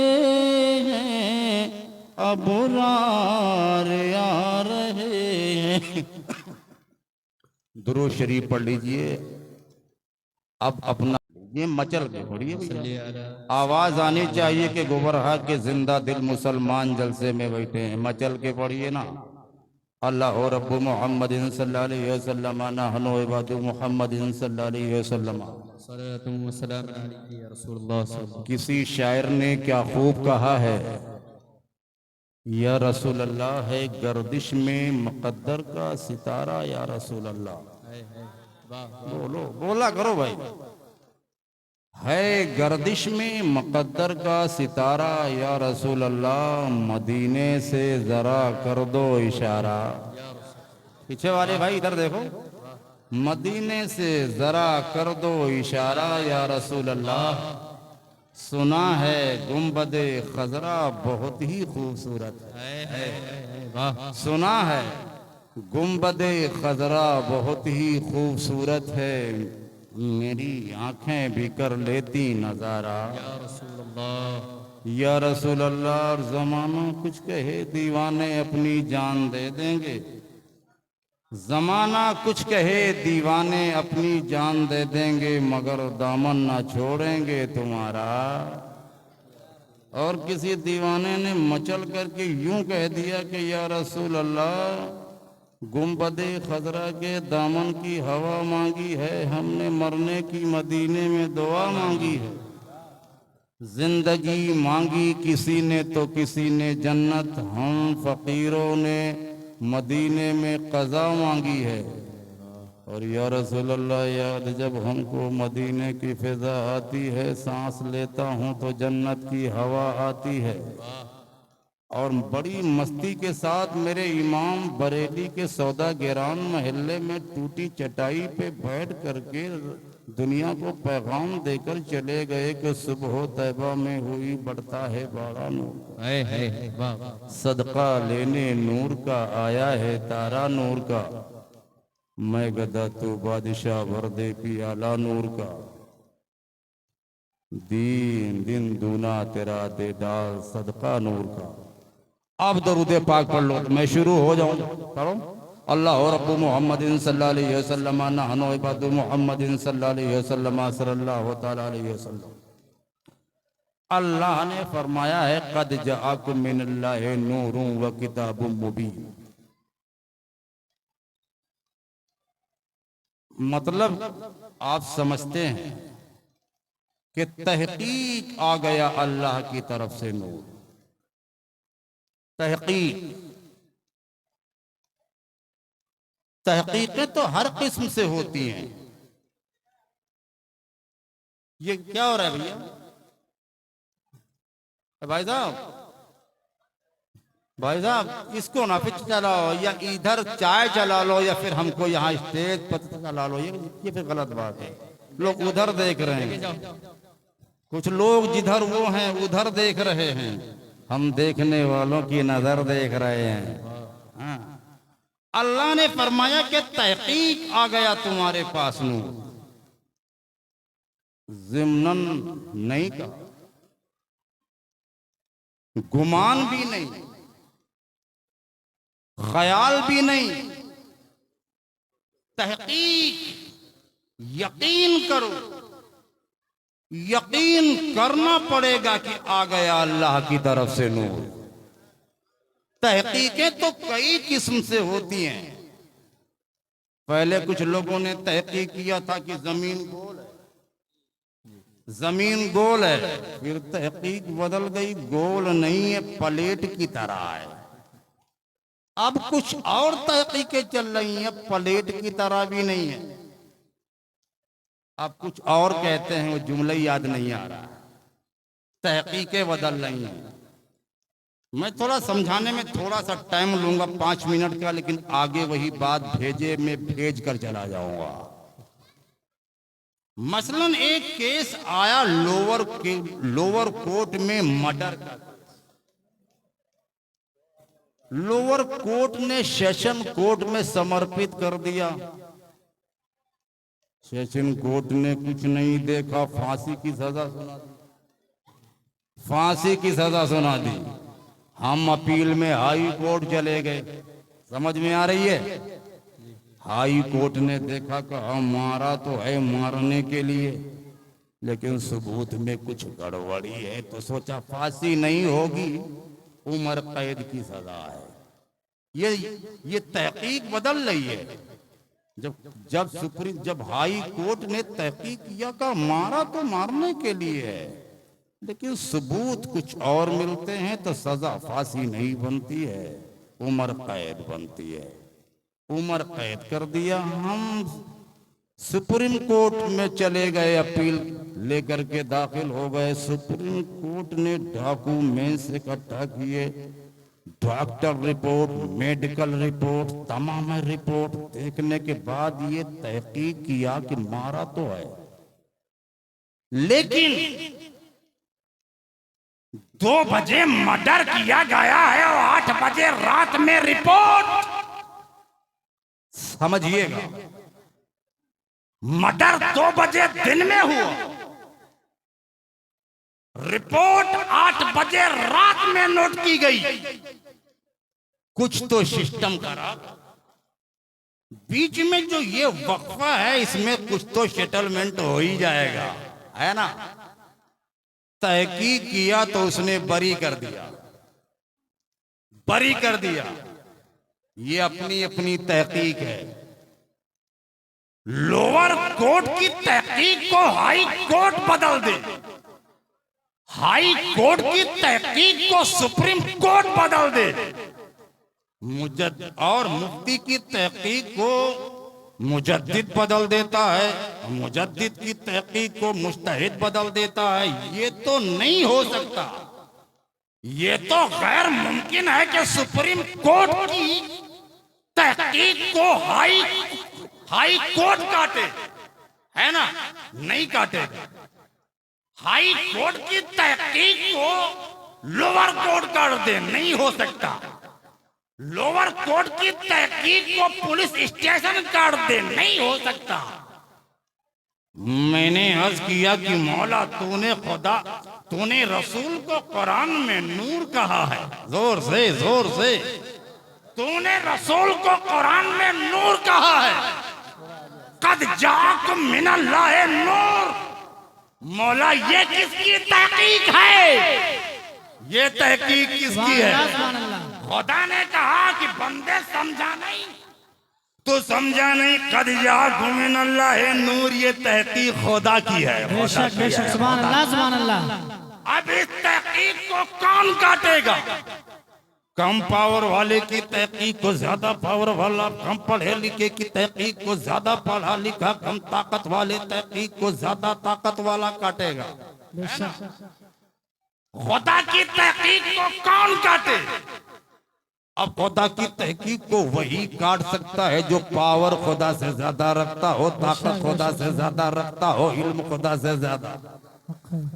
हैं, अबरार आ रहे हैं। दुरूद शरीफ पढ़ लीजिए। अब अपना ये मचल के पढ़िए, आवाज आनी चाहिए कि गोबरहा के जिंदा दिल मुसलमान जलसे में बैठे हैं। मचल के पढ़िए ना। अल्लाह रब्बु मुहम्मदिन सल्लल्लाहु अलैहि वसल्लम नहनु इबादु मुहम्मदिन सल्लल्लाहु अलैहि वसल्लम। सल्लल्लाहु अलैहि या रसूलुल्लाह। किसी शायर ने क्या खूब कहा है, या रसूल अल्लाह है गर्दिश में मुक़द्दर का सितारा, या रसूल अल्लाह। बोलो, बोला करो भाई। है गर्दिश में मुक़द्दर का सितारा, या रसूल अल्लाह मदीने से जरा कर दो इशारा। पीछे वाले भाई इधर देखो, मदीने से जरा कर दो इशारा, या रसूल अल्लाह। सुना है गुंबदे खजरा बहुत ही खूबसूरत है। सुना है गुंबदे खजरा बहुत ही खूबसूरत है, मेरी आंखें भी कर लेती नजारा। या रसूल अल्लाह। जमाना कुछ कहे दीवाने अपनी जान दे देंगे, जमाना कुछ कहे दीवाने अपनी जान दे देंगे, मगर दामन ना छोड़ेंगे तुम्हारा। और किसी दीवाने ने मचल करके यूं कह दिया कि या रसूल अल्लाह गुंबदे खजरा के दामन की हवा मांगी है, हमने मरने की मदीने में दुआ मांगी है। जिंदगी मांगी किसी ने तो किसी ने जन्नत, हम फकीरों ने मदीने में कज़ा मांगी है। और या रसूल अल्लाह याद जब हमको मदीने की फिजा आती है, सांस लेता हूँ तो जन्नत की हवा आती है। और बड़ी मस्ती के साथ मेरे इमाम बरेली के सौदागरान महल्ले में टूटी चटाई पे बैठ करके दुनिया को पैगाम देकर चले गए कि सुबह तैबा में हुई बढ़ता है बड़ा नूर, सदका लेने नूर का आया है तारा नूर का। मैं गदा तू बादशाह वर्दे पियाला नूर का, दीन दिन दूना तेरा देदार सदका नूर का। अब दरूदे पाक पढ़ लो, मैं शुरू हो जाऊं। पढ़ो। अल्लाह रब्बु मुहम्मदिन सल्लल्लाहु अलैहि वसल्लम नहनु इबादु मुहम्मदिन सल्लल्लाहु अलैहि वसल्लम सल्लल्लाहु तआला अलैहि वसल्लम। अल्लाह ने फरमाया है कद जाअकुम मिनल्लाहि नूरुन व किताबुम मुबीन। मतलब आप समझते हैं कि तहकीक आ गया अल्लाह की तरफ से नूर। तहकीक, तहकीकें तो हर किस्म से होती हैं। ये क्या हो रहा है भैया? भाई साहब, भाई साहब इसको ना पिच चलाओ, या इधर चाय चला लो, या फिर हमको यहाँ स्टेज पर चला लो। ये फिर गलत बात है। लोग उधर देख रहे हैं, कुछ लोग जिधर वो हैं उधर देख रहे हैं, हम देखने वालों की नजर देख रहे हैं। हाँ। अल्लाह ने फरमाया कि तहकीक आ गया तुम्हारे पास नूर, ज़िम्नन नहीं कहा, गुमान भी नहीं, ख्याल भी नहीं, तहकीक, यकीन करो, यकीन करना पड़ेगा कि आ गया अल्लाह की तरफ से नूर। तहकीकें तो कई किस्म से होती हैं। पहले कुछ लोगों ने तहकीक किया था कि जमीन गोल है, जमीन गोल है, फिर तहकीक बदल गई, गोल नहीं है, प्लेट की तरह है। अब कुछ और तहकीकें चल रही हैं, प्लेट की तरह भी नहीं है, अब कुछ और कहते हैं, वो जुमला याद नहीं आ रहा। तहकीकें बदल रही हैं। मैं थोड़ा समझाने में थोड़ा सा टाइम लूंगा, 5 मिनट का, लेकिन आगे वही बात भेजे में भेज कर चला जाऊंगा। मसलन एक केस आया लोअर कोर्ट में मर्डर का। लोअर कोर्ट ने सेशन कोर्ट में समर्पित कर दिया। सेशन कोर्ट ने कुछ नहीं देखा, फांसी की सजा सुना दी, फांसी की सजा सुना दी। हम अपील में हाई कोर्ट चले गए। समझ में आ रही है? हाई कोर्ट ने देखा कि मारा तो है मारने के लिए, लेकिन सबूत में कुछ गड़बड़ी है, तो सोचा फांसी नहीं होगी, उम्र कैद की सजा है। ये तहकीक बदल रही है। जब हाई कोर्ट ने तहकीक किया का मारा तो मारने के लिए है, लेकिन सबूत कुछ और मिलते हैं, तो सजा फांसी नहीं बनती है, उम्र कैद बनती है। उम्र कैद कर दिया। हम सुप्रीम कोर्ट में चले गए, अपील लेकर के दाखिल हो गए। सुप्रीम कोर्ट ने डॉक्यूमेंट्स इकट्ठा किए, डॉक्टर रिपोर्ट, मेडिकल रिपोर्ट, तमाम रिपोर्ट देखने के बाद ये तहकीक किया कि मारा तो है, लेकिन 2 बजे मर्डर किया गया है और 8 बजे रात में रिपोर्ट। समझिएगा, मर्डर 2 बजे दिन में हुआ, रिपोर्ट 8 बजे रात में नोट की गई। कुछ तो सिस्टम करा। बीच में जो ये वक्फा है, इसमें कुछ तो सेटलमेंट हो ही जाएगा, है ना? तहकीक किया तो उसने बरी कर दिया, बरी कर दिया। ये अपनी अपनी तहकीक है। लोअर कोर्ट की तहकीक को हाई कोर्ट बदल दे, हाई कोर्ट की तहकीक को सुप्रीम कोर्ट बदल दे, और मुफ्ती की तहकीक को मुजद्दिद बदल देता है, मुजद्दिद की तहकीक को मुज्तहिद बदल देता है। ये तो नहीं हो सकता। ये तो गैर मुमकिन है कि सुप्रीम कोर्ट की तहकीक को हाई कोर्ट काटे, है ना? नहीं काटेगा। हाई कोर्ट की तहकीक को लोअर कोर्ट काट दे, नहीं हो सकता। लोअर कोर्ट की तहकीक को पुलिस स्टेशन काट दे, नहीं हो सकता। मैंने अर्ज किया कि मौला तूने रसूल को कुरान में नूर कहा है। जोर से तूने रसूल को कुरान में नूर कहा है। कद जाकुम मिनल्लाहि नूर। मौला ये किसकी तहकीक है? ये तहकीक किसकी है? खुदा ने कहा कि बंदे समझा नहीं तो समझा नहीं। कद जाकुम मिनल्लाहि नूर, ये तहकीक खुदा की है। बेशक सुभान अल्लाह। अब इस तहकीक को कौन काटेगा? कम पावर वाले की तहकीक को ज्यादा पावर वाला, कम पढ़े लिखे की तहकीक को ज्यादा पढ़ा लिखा, कम ताकत वाले तहकीक को ज्यादा ताकत वाला काटेगा। खुदा की तहकीक को कौन काटे? अब खुदा की तहकीक को वही काट सकता है जो पावर खुदा से ज्यादा रखता हो, ताकत खुदा से ज्यादा रखता हो, इल्म खुदा से ज्यादा।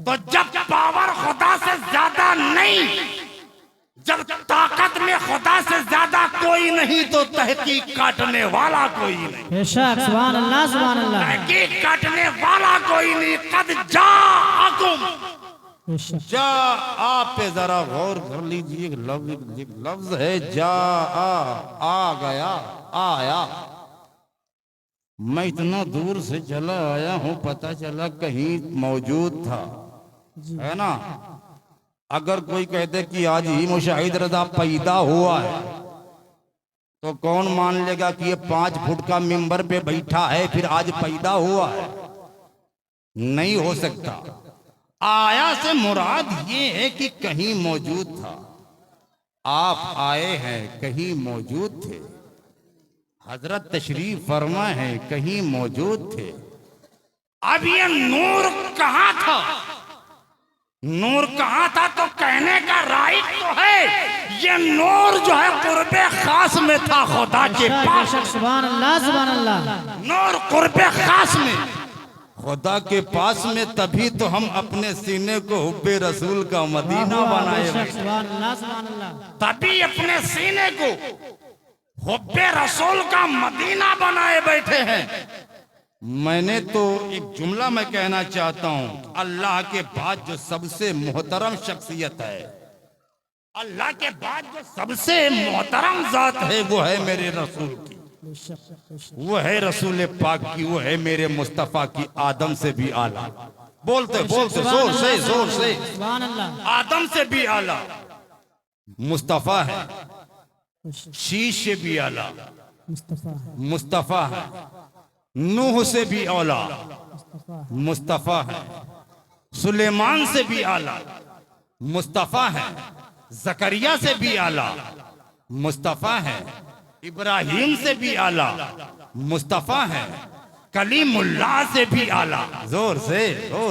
तो जब पावर खुदा से ज्यादा नहीं, जब ताकत में खुदा से ज्यादा कोई नहीं तो तहकीक काटने वाला कोई नहीं। बेशक सुभान अल्लाह सुभान अल्लाह। तहकीक काटने वाला कोई नहीं। कद जाअकुम, बेशक जा आप पे जरा गौर कर लीजिए। एक लफ्ज है जा, आ गया, आया। मैं इतना दूर से चला आया हूँ, पता चला कहीं मौजूद था, है ना। अगर कोई कहते कि आज ही मुशाहिद रजा पैदा हुआ है तो कौन मान लेगा कि ये 5 फुट का मिंबर पे बैठा है फिर आज पैदा हुआ है? नहीं हो सकता। आया से मुराद ये है कि कहीं मौजूद था। आप आए हैं, कहीं मौजूद थे। हजरत तशरीफ फरमा है, कहीं मौजूद थे। अब ये नूर कहां था? नूर कहां था तो कहने का राइट तो है, ये नूर जो है कुर्बे खास में था खुदा के पास। बेशक सुभान अल्लाह सुभान अल्लाह। नूर कुर्बे खास में खुदा के पास में, तभी तो हम अपने सीने को हुब्बे रसूल का मदीना बनाए बेशक बैठे। सुभान अल्लाह सुभान अल्लाह। तभी अपने सीने को हुब्बे रसूल का मदीना बनाए बैठे हैं। मैंने तो एक जुमला मैं कहना चाहता हूं, अल्लाह के बाद जो सबसे मोहतरम शख्सियत है, अल्लाह के बाद जो सबसे मोहतरम जात है वो है मेरे रसूल की, वो है रसूल पाक की, वो है मेरे मुस्तफा की, आदम से भी आला। बोलते बोलते जोर से सुभान अल्लाह। आदम से भी आला मुस्तफा है, शीश से भी आला मुस्तफा है, नूह से भी औला मुस्तफा है, सुलेमान से भी आला मुस्तफा है, जकरिया से भी आला मुस्तफा है, इब्राहिम से भी आला मुस्तफा है, कलीमुल्लाह से भी आला। जोर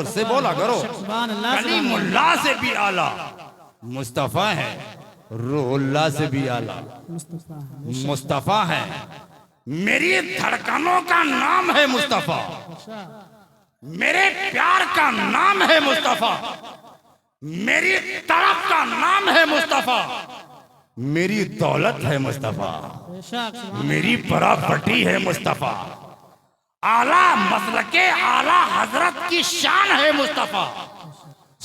से बोला करो। सुभान अल्लाह। कलीमुल्लाह से भी आला मुस्तफा है, रूहुल्लाह से भी आला मुस्तफा है। मेरी धड़कनों का नाम है मुस्तफा, मेरे प्यार का नाम है मुस्तफा, मेरी तड़प का नाम है मुस्तफा, मेरी दौलत है मुस्तफा, मेरी प्रॉपर्टी है मुस्तफा, आला मसलके आला हजरत की शान है मुस्तफा,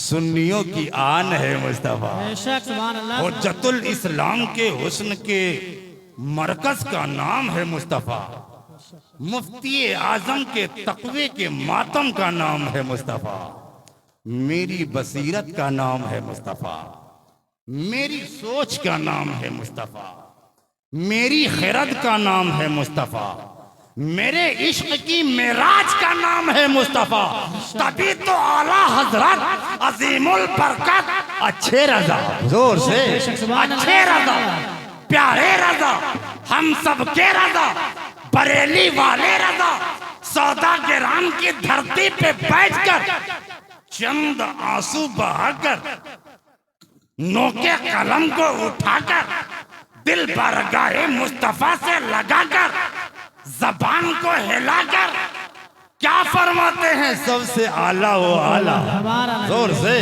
सुन्नियों की आन है मुस्तफा, बेशक सुभान अल्लाह। हुज्जतुल इस्लाम के हुस्न के मरकज का नाम है मुस्तफा, मुफ्ती आजम के तकवे के मातम का नाम है मुस्तफा, मेरी बसीरत का नाम है मुस्तफा, मेरी सोच का नाम है मुस्तफा, मेरी खिरद का नाम है मुस्तफा, मेरे इश्क की मेराज का नाम है मुस्तफा। तभी तो आला हजरत अजीमुल बरकत अच्छे रजा, जोर से अच्छे रजा, प्यारे रजा, हम सब के रजा, बरेली वाले रजा, सौदागरान की धरती पे बैठकर चंद आंसू बहाकर नोके कलम को उठाकर दिल बरगाहे मुस्तफा से लगाकर जबान को हिलाकर क्या फरमाते हैं, सबसे आला वो आला, जोर से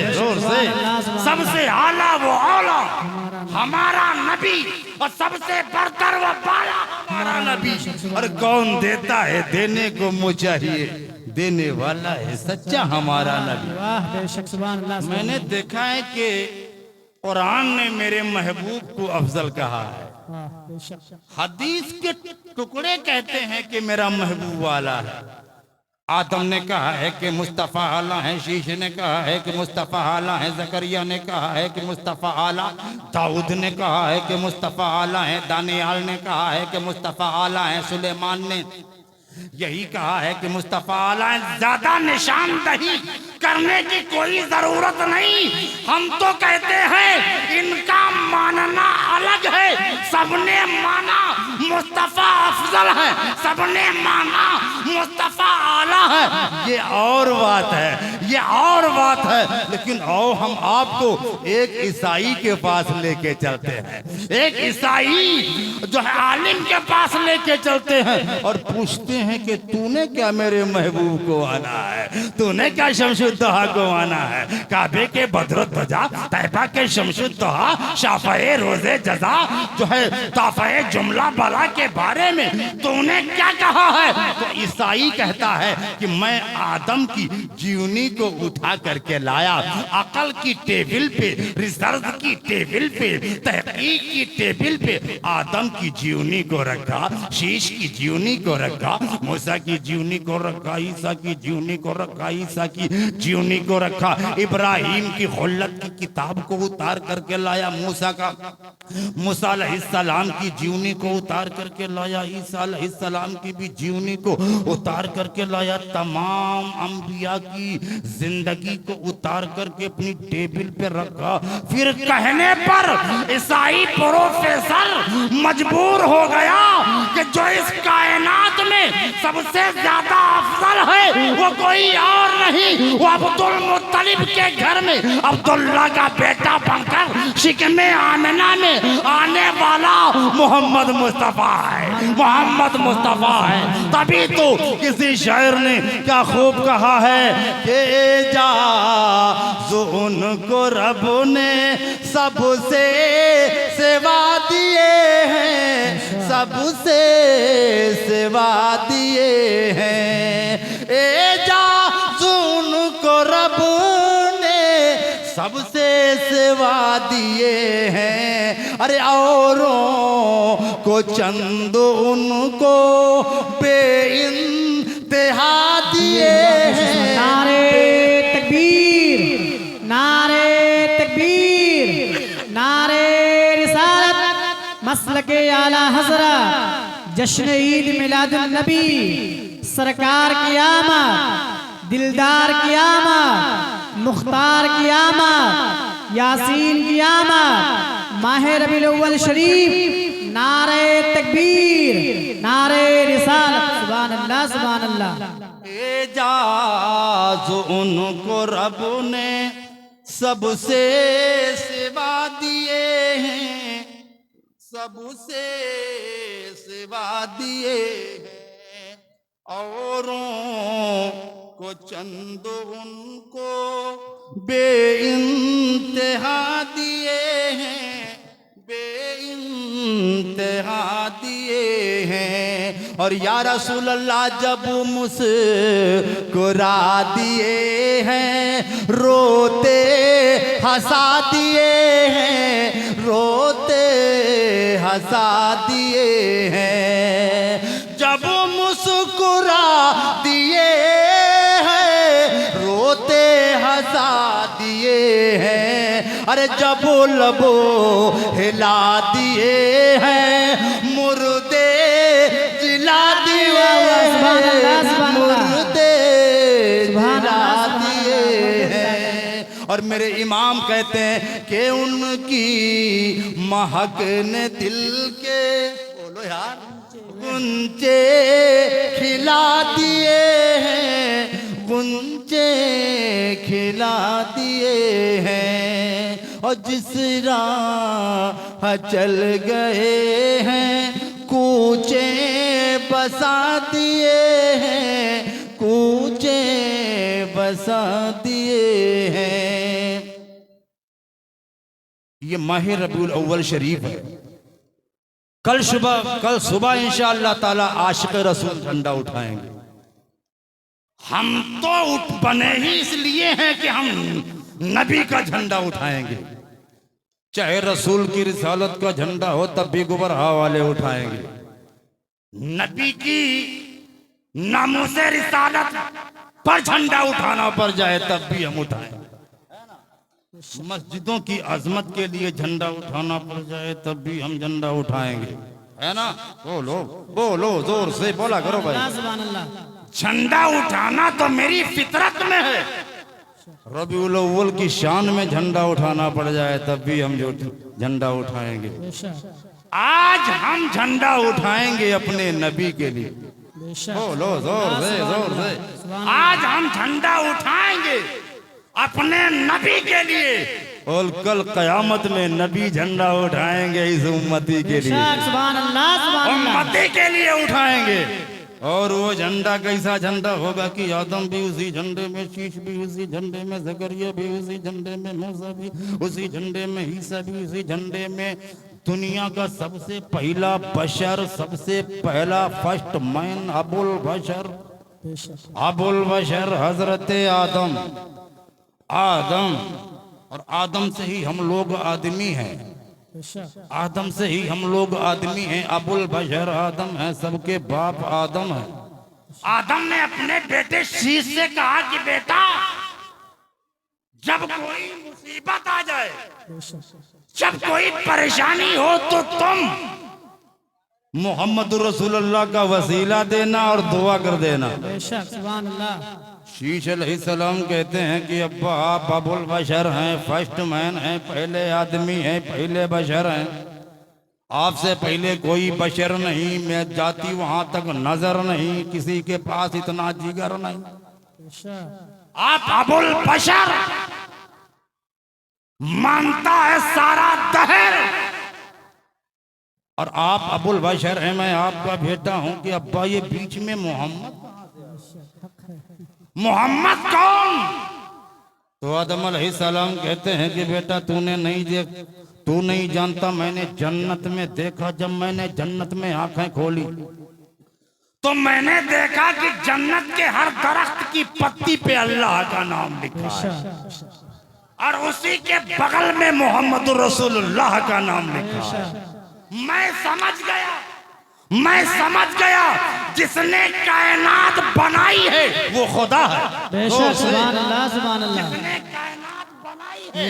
सबसे आला वो आला हमारा नबी, और सबसे बढ़कर वो बाला हमारा नबी। और कौन देता है देने को मुझे चाहिए, देने वाला है सच्चा हमारा नबी। वाह बेशक सुभान अल्लाह। मैंने देखा है कि कुरान ने मेरे महबूब को अफजल कहा है, वाह बेशक। हदीस के टुकड़े कहते हैं कि मेरा महबूब वाला है। आदम ने कहा है कि मुस्तफ़ा आला है, शीश ने कहा है कि मुस्तफ़ा आला है, जकरिया ने कहा है कि मुस्तफ़ा आला, दाऊद ने कहा है कि मुस्तफ़ा आला है, दानियाल ने कहा है कि मुस्तफ़ा आला है, सुलेमान ने यही कहा है कि मुस्तफ़ा आला है। ज्यादा निशानदही करने की कोई जरूरत नहीं, हम तो कहते हैं इनका मानना अलग है। सबने माना मुस्तफ़ा अफजल है, सबने माना मुस्तफ़ा आला है, ये और बात है, ये और बात है। लेकिन आओ हम आपको एक ईसाई के पास लेके चलते हैं, एक ईसाई जो है आलिम के पास लेके चलते हैं और पूछते हैं कि तूने क्या मेरे महबूब को आना है, तूने क्या शमशुद्दोहा को आना है। काबे के बदरुद्दजा, तैबा के शमशुद्दोहा, शाफ़े रोज़े जज़ा जो है ताफ़े जुमला बला के बारे में तूने क्या कहा है। तो ईसाई कहता है कि मैं आदम की जीवनी को उठा करके लाया, अकल की टेबल पे, रिसर्च की टेबल पे, तहकीक की टेबल पे आदम की जीवनी को रखा, शीश की जीवनी को रखा, मूसा की जीवनी को रखा, ईसा की जीवनी को रखा, ईसा की जीवनी को रखा, इब्राहिम की खुल्लत की किताब को उतार करके लाया, मूसा अलैहिस्सलाम की जीवनी को उतार करके लाया, ईसा अलैहिस्सलाम की भी जीवनी को उतार करके लाया, तमाम अंबिया की जिंदगी को उतार करके अपनी टेबल पे रखा। फिर कहने पर ईसाई प्रोफेसर मजबूर हो गया कि जो इस कायनात में सबसे ज्यादा अफजल है वो कोई और नहीं, वो अब्दुल मुत्तलिब के घर में अब्दुल्ला का बेटा बनकर शिकमे आमिना में आने वाला मोहम्मद मुस्तफा है, मोहम्मद मुस्तफा है। तभी तो किसी शायर ने क्या खूब कहा है कि जा जो उनको रब ने सबसे सिवा दिए हैं, सबसे सिवा दिए हैं, ए जा जो उनको रब ने सबसे सिवा दिए हैं। अरे औरों को चंद उनको बेइंतहा दिए हैं। नारे तकबीर, नारे तकबीर, नारे रिसालत, मसलके आला हज़रत, जश्न ईद मिलादुन नबी, सरकार की आमद, दिलदार की आमद, मुख्तार की आमद, यासीन की आमद, माह रबीउल अव्वल शरीफ, नारे तकबीर, नारे रिसालत, सुभान अल्लाह, सुभान अल्लाह। एजाज उनको रब ने सबसे सिवा दिए हैं, सबसे सिवा दिए हैं, औरों को चंद उनको बेइंतहा दिए हैं, बेइंतहा दिए हैं। और या रसूल अल्लाह जब मुस्कुरा दिए हैं, रोते हंसा दिए हैं, रोते हंसा दिए हैं। जब मुस्कुरा दिए हैं, रोते हंसा दिए हैं। अरे जब लबो हिला दिए हैं, मुर्दे जिला दिए हैं, मुर्दे जिला दिए हैं। और मेरे इमाम कहते हैं कि उनकी महक ने दिल के, बोलो यार, गुंजे खिला दिए हैं, गुंजे खिला दिए हैं। और जिस राह चल गए हैं, कूचे बसा दिए हैं, कूचे बसा दिए हैं। ये माह रबीउल अव्वल शरीफ है। कल सुबह इंशाअल्लाह ताला आशिक रसूल झंडा उठाएंगे। हम तो बने ही इसलिए हैं कि हम नबी का झंडा उठाएंगे। चाहे रसूल की रिसालत का झंडा हो तब भी गुबरहा वाले उठाएंगे। नबी की नामूसे रिसालत पर झंडा उठाना पड़ जाए तब भी हम उठाएंगे। मस्जिदों की अजमत के लिए झंडा उठाना पड़ जाए तब भी हम झंडा उठाएंगे, है ना। बोलो बोलो, जोर से बोला करो भाई। सुभान अल्लाह। झंडा उठाना तो मेरी फितरत में है। रबीउल अव्वल की शान में झंडा उठाना पड़ जाए तब भी हम जो झंडा उठाएंगे। आज हम झंडा उठाएंगे अपने नबी के लिए। बोलो जोर से, जोर से। आज हम झंडा उठाएंगे अपने नबी के लिए, और कल कयामत में नबी झंडा उठाएंगे इस उम्मती के लिए, सुभान अल्लाह, सुभान अल्लाह। उम्मती के लिए उठाएंगे। और वो झंडा कैसा झंडा होगा कि आदम भी उसी झंडे में, शीश भी उसी झंडे में, जकरिया भी उसी झंडे में, मूसा भी उसी झंडे में, ईसा भी उसी झंडे में। दुनिया का सबसे पहला बशर, सबसे पहला फर्स्ट मैन, अबुल बशर हजरत आदम। आदम, और आदम से ही हम लोग आदमी हैं, आदम से ही हम लोग आदमी हैं। अबुल बशर आदम है, सबके बाप आदम है। आदम ने अपने बेटे शीश से कहा कि बेटा, जब कोई मुसीबत आ जाए, जब कोई परेशानी हो, तो तुम मोहम्मद रसूलुल्लाह का वसीला देना और दुआ कर देना। सुभान अल्लाह। शीश अलैहिस्सलाम कहते हैं कि अब्बा आप अबुल बशर हैं, फर्स्ट मैन हैं, पहले आदमी हैं, पहले बशर हैं। आपसे पहले कोई बशर नहीं, मैं जाती वहां तक नजर नहीं, किसी के पास इतना जिगर नहीं। आप अबुल बशर, मानता है सारा दहर, और आप अबुल बशर हैं, मैं आपका बेटा हूं कि अब्बा ये बीच में मोहम्मद कौन? तो आदम अलैहिस्सलाम कहते हैं कि बेटा तू नहीं जानता, मैंने जन्नत में देखा। जब मैंने जन्नत में आंखें खोली तो मैंने देखा कि जन्नत के हर दरख्त की पत्ती पे अल्लाह का नाम लिखा है, और उसी के बगल में मोहम्मद रसूलुल्लाह का नाम लिखा है। मैं समझ गया जिसने कायनात बनाई है वो खुदा है। सुभान अल्लाह, सुभान अल्लाह। जिसने कायनात बनाई है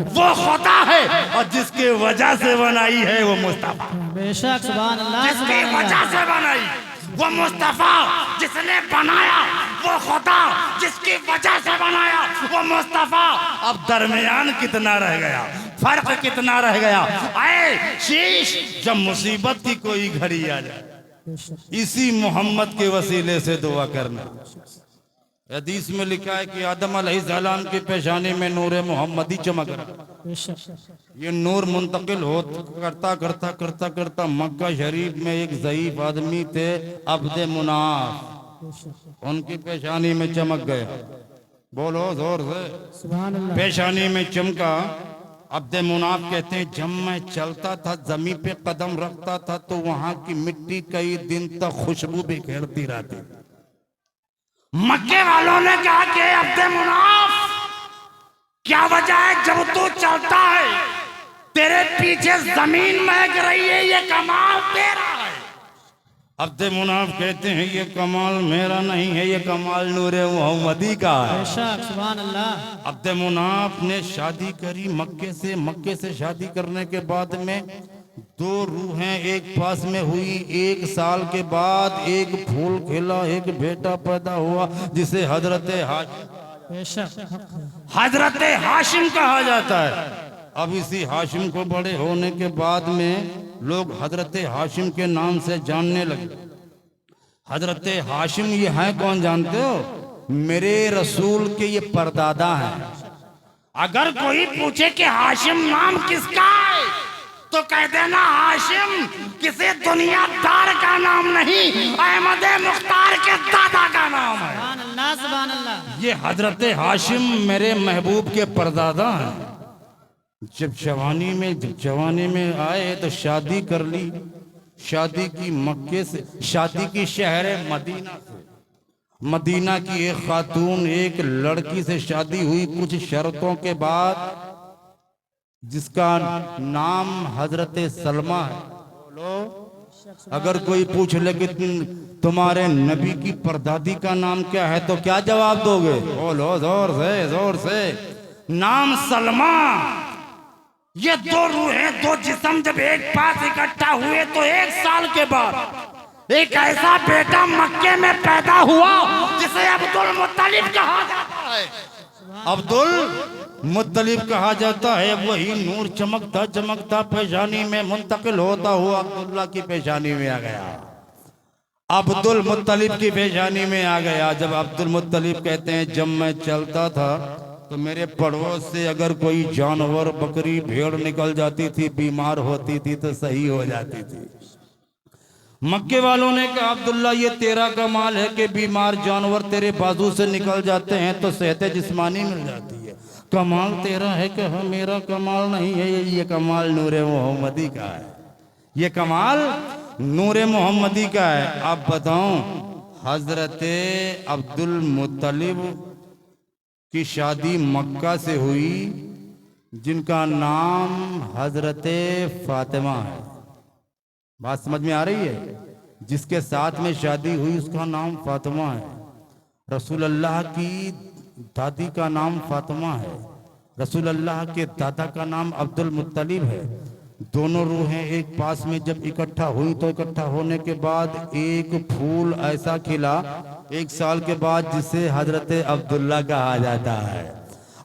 वो खुदा है, और जिसके वजह से बनाई है वो मुस्तफा। बेशक, सुभान अल्लाह, जिसकी वजह से बनाई वो मुस्तफा, जिसने बनाया वो खुदा, जिसकी वजह से बनाया वो मुस्तफा। अब दरमियान कितना रह गया, फर्क कितना रह गया? आए शीश, जब मुसीबत की कोई घड़ी आ जाए, इसी मोहम्मद के वसीले से दुआ करना। हदीस में लिखा है कि आदम अलैहिस्सलाम की पेशानी में नूर मोहम्मदी चमक रहा। ये नूर मुंतकिल हो करता करता करता करता मक्का शरीफ में एक ज़ईफ आदमी थे, अब्दे मुनाफ, उनकी पेशानी में चमक गया। बोलो जोर से, सुभान अल्लाह। पेशानी में चमका। अब्दे मुनाफ कहते हैं, जब मैं चलता था, जमीन पे कदम रखता था, तो वहां की मिट्टी कई दिन तक खुशबू बिखेरती रहती। मक्के वालों ने कहा कि अब्दे मुनाफ, क्या वजह है जब तू चलता है तेरे पीछे जमीन महक रही है, ये कमाल तेरा है? अब्दे मुनाफ कहते हैं, ये कमाल मेरा नहीं है, ये कमाल नूरे मोहम्मदी का है। सुभान अल्लाह। अब्दे मुनाफ ने शादी करी मक्के से शादी करने के बाद में 2 रूहें एक पास में हुई। 1 साल के बाद एक फूल खिला, एक बेटा पैदा हुआ, जिसे हजरत हाशिम कहा जाता है। अब इसी हाशिम को बड़े होने के बाद में लोग हजरत हाशिम के नाम से जानने लगे। हजरत हाशिम ये हैं कौन जानते हो? मेरे रसूल के ये परदादा हैं। अगर कोई पूछे कि हाशिम नाम किसका है, तो कह देना हाशिम किसी दुनियादार का नाम नहीं, अहमद मुख्तार के दादा का नाम है। सुभान अल्लाह, सुभान अल्लाह। ये हजरत हाशिम मेरे महबूब के परदादा हैं। जब जवानी में आए तो शादी कर ली। शादी की मक्के से, शादी की शहर मदीना से। मदीना की एक खातून, एक लड़की से शादी हुई कुछ शर्तों के बाद, जिसका नाम हजरत सलमा है। बोलो, अगर कोई पूछ ले कि तुम्हारे नबी की परदादी का नाम क्या है, तो क्या जवाब दोगे? बोलो जोर से। नाम सलमा। ये 2 रूहें, 2 जिस्म जब एक पास इकट्ठा हुए तो 1 साल के बाद एक ऐसा बेटा मक्के में पैदा हुआ जिसे अब्दुल मुत्तलिब कहा जाता है। अब्दुल मुत्तलिब कहा जाता है। वही नूर चमकता चमकता पेशानी में मुंतकिल होता हुआ अब्दुल्ला की पेशानी में आ गया। अब्दुल मुत्तलिब की पेशानी में आ गया। जब अब्दुल मुत्तलिब कहते हैं, जब मैं चलता था तो मेरे पड़ोस से अगर कोई जानवर, बकरी, भेड़ निकल जाती थी, बीमार होती थी तो सही हो जाती थी। मक्के वालों ने कहा अब्दुल्ला ये तेरा कमाल है कि बीमार जानवर तेरे बाजू से निकल जाते हैं तो सेहत जिस्मानी मिल जाती है। कमाल तेरा है कि हाँ, मेरा कमाल नहीं है, ये कमाल नूरे मोहम्मदी का है, ये कमाल नूरे मोहम्मदी का है। अब बताऊं, हजरत अब्दुल मुत्तलिब की शादी मक्का से हुई जिनका नाम हजरत फातिमा है। बात समझ में आ रही है? जिसके साथ में शादी हुई उसका नाम फातिमा है। रसूल अल्लाह की दादी का नाम फातिमा है, रसूल अल्लाह के दादा का नाम अब्दुल मुत्तलिब है। दोनों रूहें एक पास में जब इकट्ठा हुई तो इकट्ठा होने के बाद एक फूल ऐसा खिला 1 साल के बाद जिसे हजरत अब्दुल्ला कहा जाता है।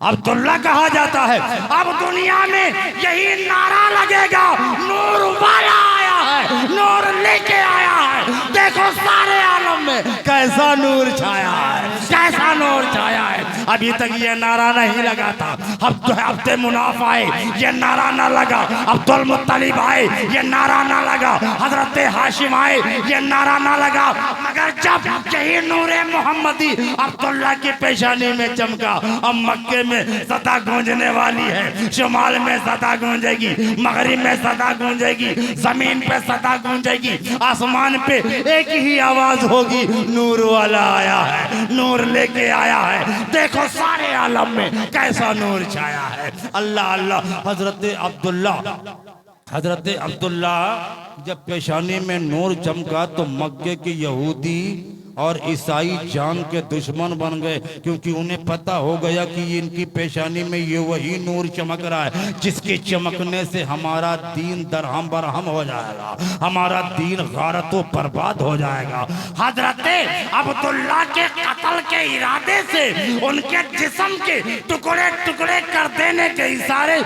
अब्दुल्ला कहा जाता है। अब दुनिया में यही नारा लगेगा, नूर वाला आया है, नूर लेके आया है। देखो सारे आलम में कैसा नूर छाया है, कैसा नूर छाया है। अभी तक ये नारा नहीं लगा था, हफ्ते मुनाफ आए ये नारा ना लगा, अब्दुल मुत्तलिब आए ये नारा ना लगा, हजरत हाशिम आए ये नारा ना लगा, मगर जब यही नूरे मोहम्मदी अब्दुल्ला की पेशानी में चमका, अब मक्के में सदा गूंजने वाली है, शुमाल में सदा गूंजेगी, मगरिब में सदा गूंजेगी, जमीन पे सदा गूंजेगी, आसमान पे एक ही आवाज होगी, नूर वाला आया है, नूर लेके आया है। देखो सारे आलम में कैसा नूर छाया है। अल्लाह अल्लाह। हजरत अब्दुल्ला जब पेशानी में नूर चमका तो मक्के के यहूदी और ईसाई जान के दुश्मन बन गए, क्योंकि उन्हें पता हो गया कि इनकी पेशानी में ये वही नूर चमक रहा है जिसके चमकने से हमारा दीन दरहम बरहम हो जाएगा, हमारा दीन गारतो बर्बाद हो जाएगा। हजरत अब्दुल्ला के कत्ल के इरादे से उनके जिस्म के टुकड़े टुकड़े कर देने के इशारे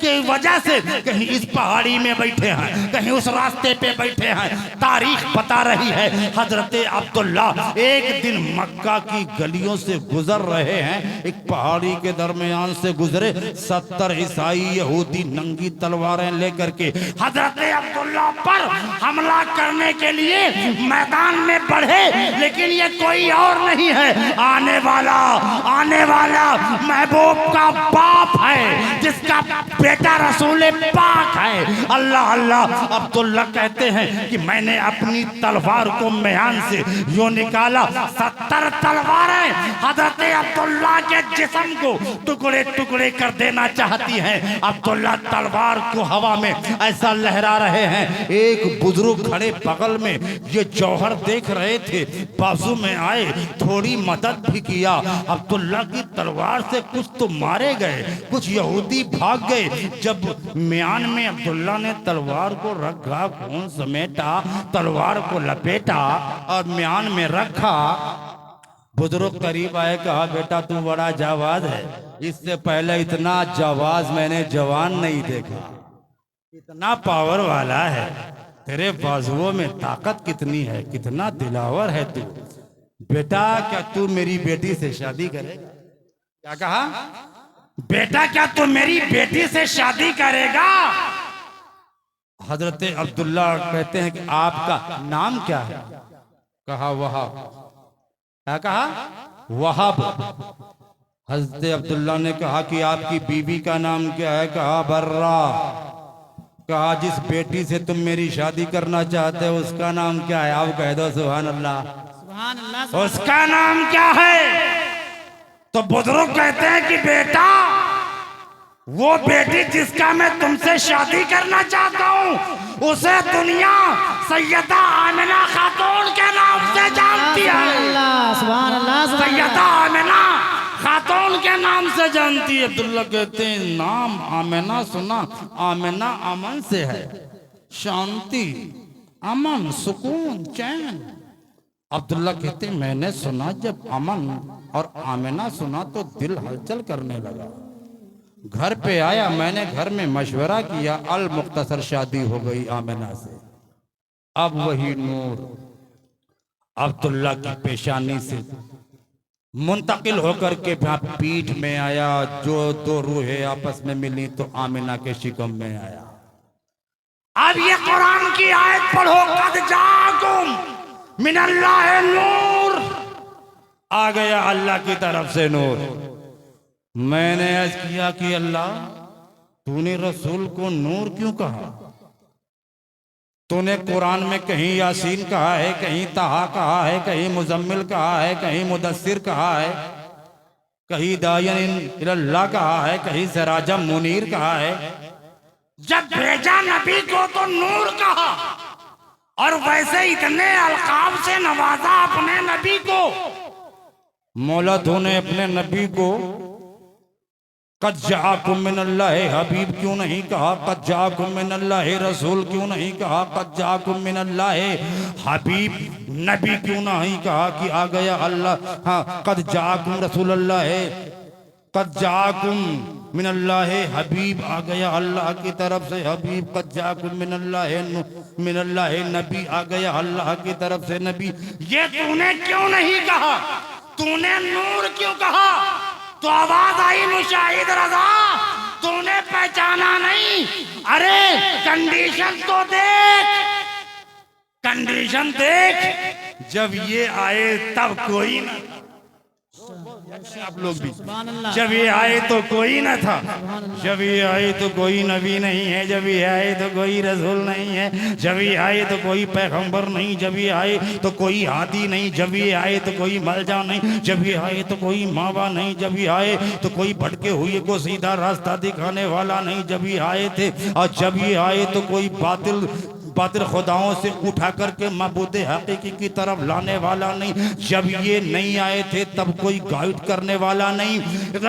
की वजह से कहीं इस पहाड़ी में बैठे हैं, कहीं उस रास्ते पे बैठे हैं। तारीख बता रही है हजरत अब्दुल्ला एक दिन मक्का की गलियों से गुजर रहे हैं, एक पहाड़ी के दरमियान से गुजरे, 70 ईसाई यहूदी नंगी तलवारें लेकर के हजरत अब्दुल्ला पर हमला करने के लिए मैदान में बढ़े, लेकिन ये कोई और नहीं है, आने वाला महबूब का बाप है, जिसका बेटा रसूल पाक है। अल्लाह अल्लाह। अब्दुल्ला कहते हैं कि मैंने अपनी तलवार को म्यान से यूं निकाला, 70 तलवारें हजरत अब्दुल्ला के जिस्म को टुकड़े टुकड़े कर देना चाहती हैं। अब्दुल्ला तलवार को हवा में ऐसा लहरा रहे हैं। एक बुजुर्ग खड़े बगल में ये जौहर देख रहे थे, बाजू में आए, थोड़ी मदद भी किया। अब्दुल्ला की तलवार से कुछ तो मारे गए, कुछ यहूदी भाग गए। जब म्यान में अब्दुल्ला ने तलवार को रखा, खून समेटा, तलवार को लपेटा और म्यान में रखा, बुजुर्ग करीब आए, कहा बेटा तू बड़ा जाबाज है, इससे पहले इतना जाबाज मैंने जवान नहीं देखा, इतना पावर वाला है, तेरे बाजुओं में ताकत कितनी है, कितना दिलावर है तू। बेटा क्या तू मेरी बेटी से शादी करेगा? क्या कहा? बेटा क्या तू मेरी बेटी से शादी करेगा? हजरत अब्दुल्ला कहते हैं कि आपका नाम क्या है? कहा वहाब। क्या कहा? वहाब। हजरत अब्दुल्ला ने कहा कि आपकी बीवी का नाम क्या है? कहा बर्रा। कहा जिस बेटी से तुम मेरी शादी करना चाहते हो उसका नाम क्या है? आप कह दो सुभान अल्लाह। सुभान अल्लाह। उसका नाम क्या है? तो बुजुर्ग कहते हैं कि बेटा वो बेटी जिसका मैं तुमसे शादी करना चाहता हूँ उसे दुनिया सैयदा आमिना खातून के नाम से जानती है। सुभान अल्लाह। सैयदा आमिना खातून के नाम से जानती है। अब्दुल्ला कहते हैं नाम आमिना सुना, आमिना अमन से है, शांति, अमन, सुकून, चैन। अब्दुल्ला कहते हैं मैंने सुना, जब अमन और आमिना सुना तो दिल हलचल करने लगा। घर पे आया, मैंने घर में मशवरा किया, अल मुख्तसर शादी हो गई आमिना से। अब वही नूर अब्दुल्ला की पेशानी से मुंतकिल होकर के पीठ में आया। जो दो रूहें आपस में मिली तो आमिना के शिकम में आया। अब ये कुरान की आयत पढ़ो, कद जाकुम मिनल्लाहि नूर, आ गया अल्लाह की तरफ से नूर। मैंने अर्ज किया कि अल्लाह तूने रसूल को नूर क्यों कहा? तूने कुरान में कहीं यासीन कहा है, कहीं तहा कहा है, कहीं मुजम्मिल कहा है, कहीं मुदस्सिर कहा है, कहीं दायन इल्लाह कहा है, कहीं सिराजा मुनीर कहा है। जब भेजा नबी को तो नूर कहा, और वैसे इतने अलकाब से नवाजा अपने नबी को। मौला तूने अपने नबी को कद जाकुम मिनल्लाहि हबीब क्यों नहीं कहा? कद जाकुम मिनल्लाहि रसूल क्यों नहीं कहा? कद जाकुम मिनल्लाहि हबीब नबी क्यों नहीं कहा? कि आ गया अल्लाह, हाँ, कद जाकुम रसूलुल्लाह, कद जाकुम मिनल्लाहि हबीब, आ गया अल्लाह की तरफ से हबीब। कद जाकुम मिनल्लाहि नबी, आ गया अल्लाह की तरफ से नबी। ये तूने क्यों नहीं कहा? तूने नूर क्यों कहा? तो आवाज आई मुशाहिद रजा, तूने पहचाना नहीं? अरे कंडीशन तो देख, कंडीशन देख। जब ये आए तब कोई न, आप लोग भी, जब ये आए तो कोई न था, जब ये आए तो कोई नबी नहीं है, जब ये आए तो कोई रसूल नहीं है, जब ये आए तो कोई पैगंबर नहीं, जब ये आए तो कोई हादी नहीं, जब ये आए तो कोई मलजा नहीं, जब ये आए तो कोई मावा नहीं, जब ये आए तो कोई भटके हुए को सीधा रास्ता दिखाने वाला नहीं, जब ये आए थे। और जब ये आए तो कोई बातिल खुदाओं से उठा करके मबूद हकीकी की तरफ लाने वाला नहीं। जब ये नहीं आए थे तब कोई गाइड करने वाला नहीं।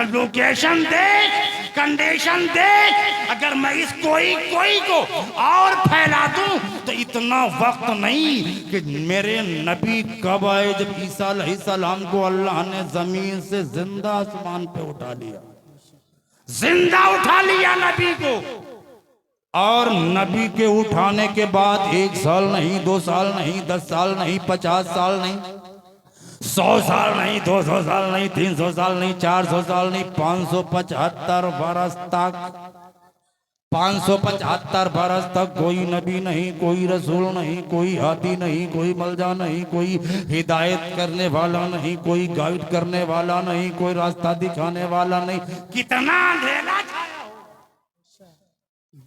लोकेशन देख, कंडीशन देख। अगर मैं इस कोई को और फैला दूं तो इतना वक्त नहीं कि मेरे नबी कब आए, जब ईसा अलैहिस्सलाम को अल्लाह ने जमीन से जिंदा आसमान पे उठा लिया, जिंदा उठा लिया नबी को। और नबी के उठाने के बाद 1 साल नहीं, 2 साल नहीं, 10 साल नहीं, 50 साल नहीं, 100 साल नहीं, 200 साल नहीं, 300 साल नहीं, 400 साल नहीं, 575 बरस तक, 575 बरस तक कोई नबी नहीं, कोई रसूल नहीं, कोई हादी नहीं, कोई मलजा नहीं, कोई हिदायत करने वाला नहीं, कोई गाइड करने वाला नहीं, कोई रास्ता दिखाने वाला नहीं। कितना अंधेरा छाया।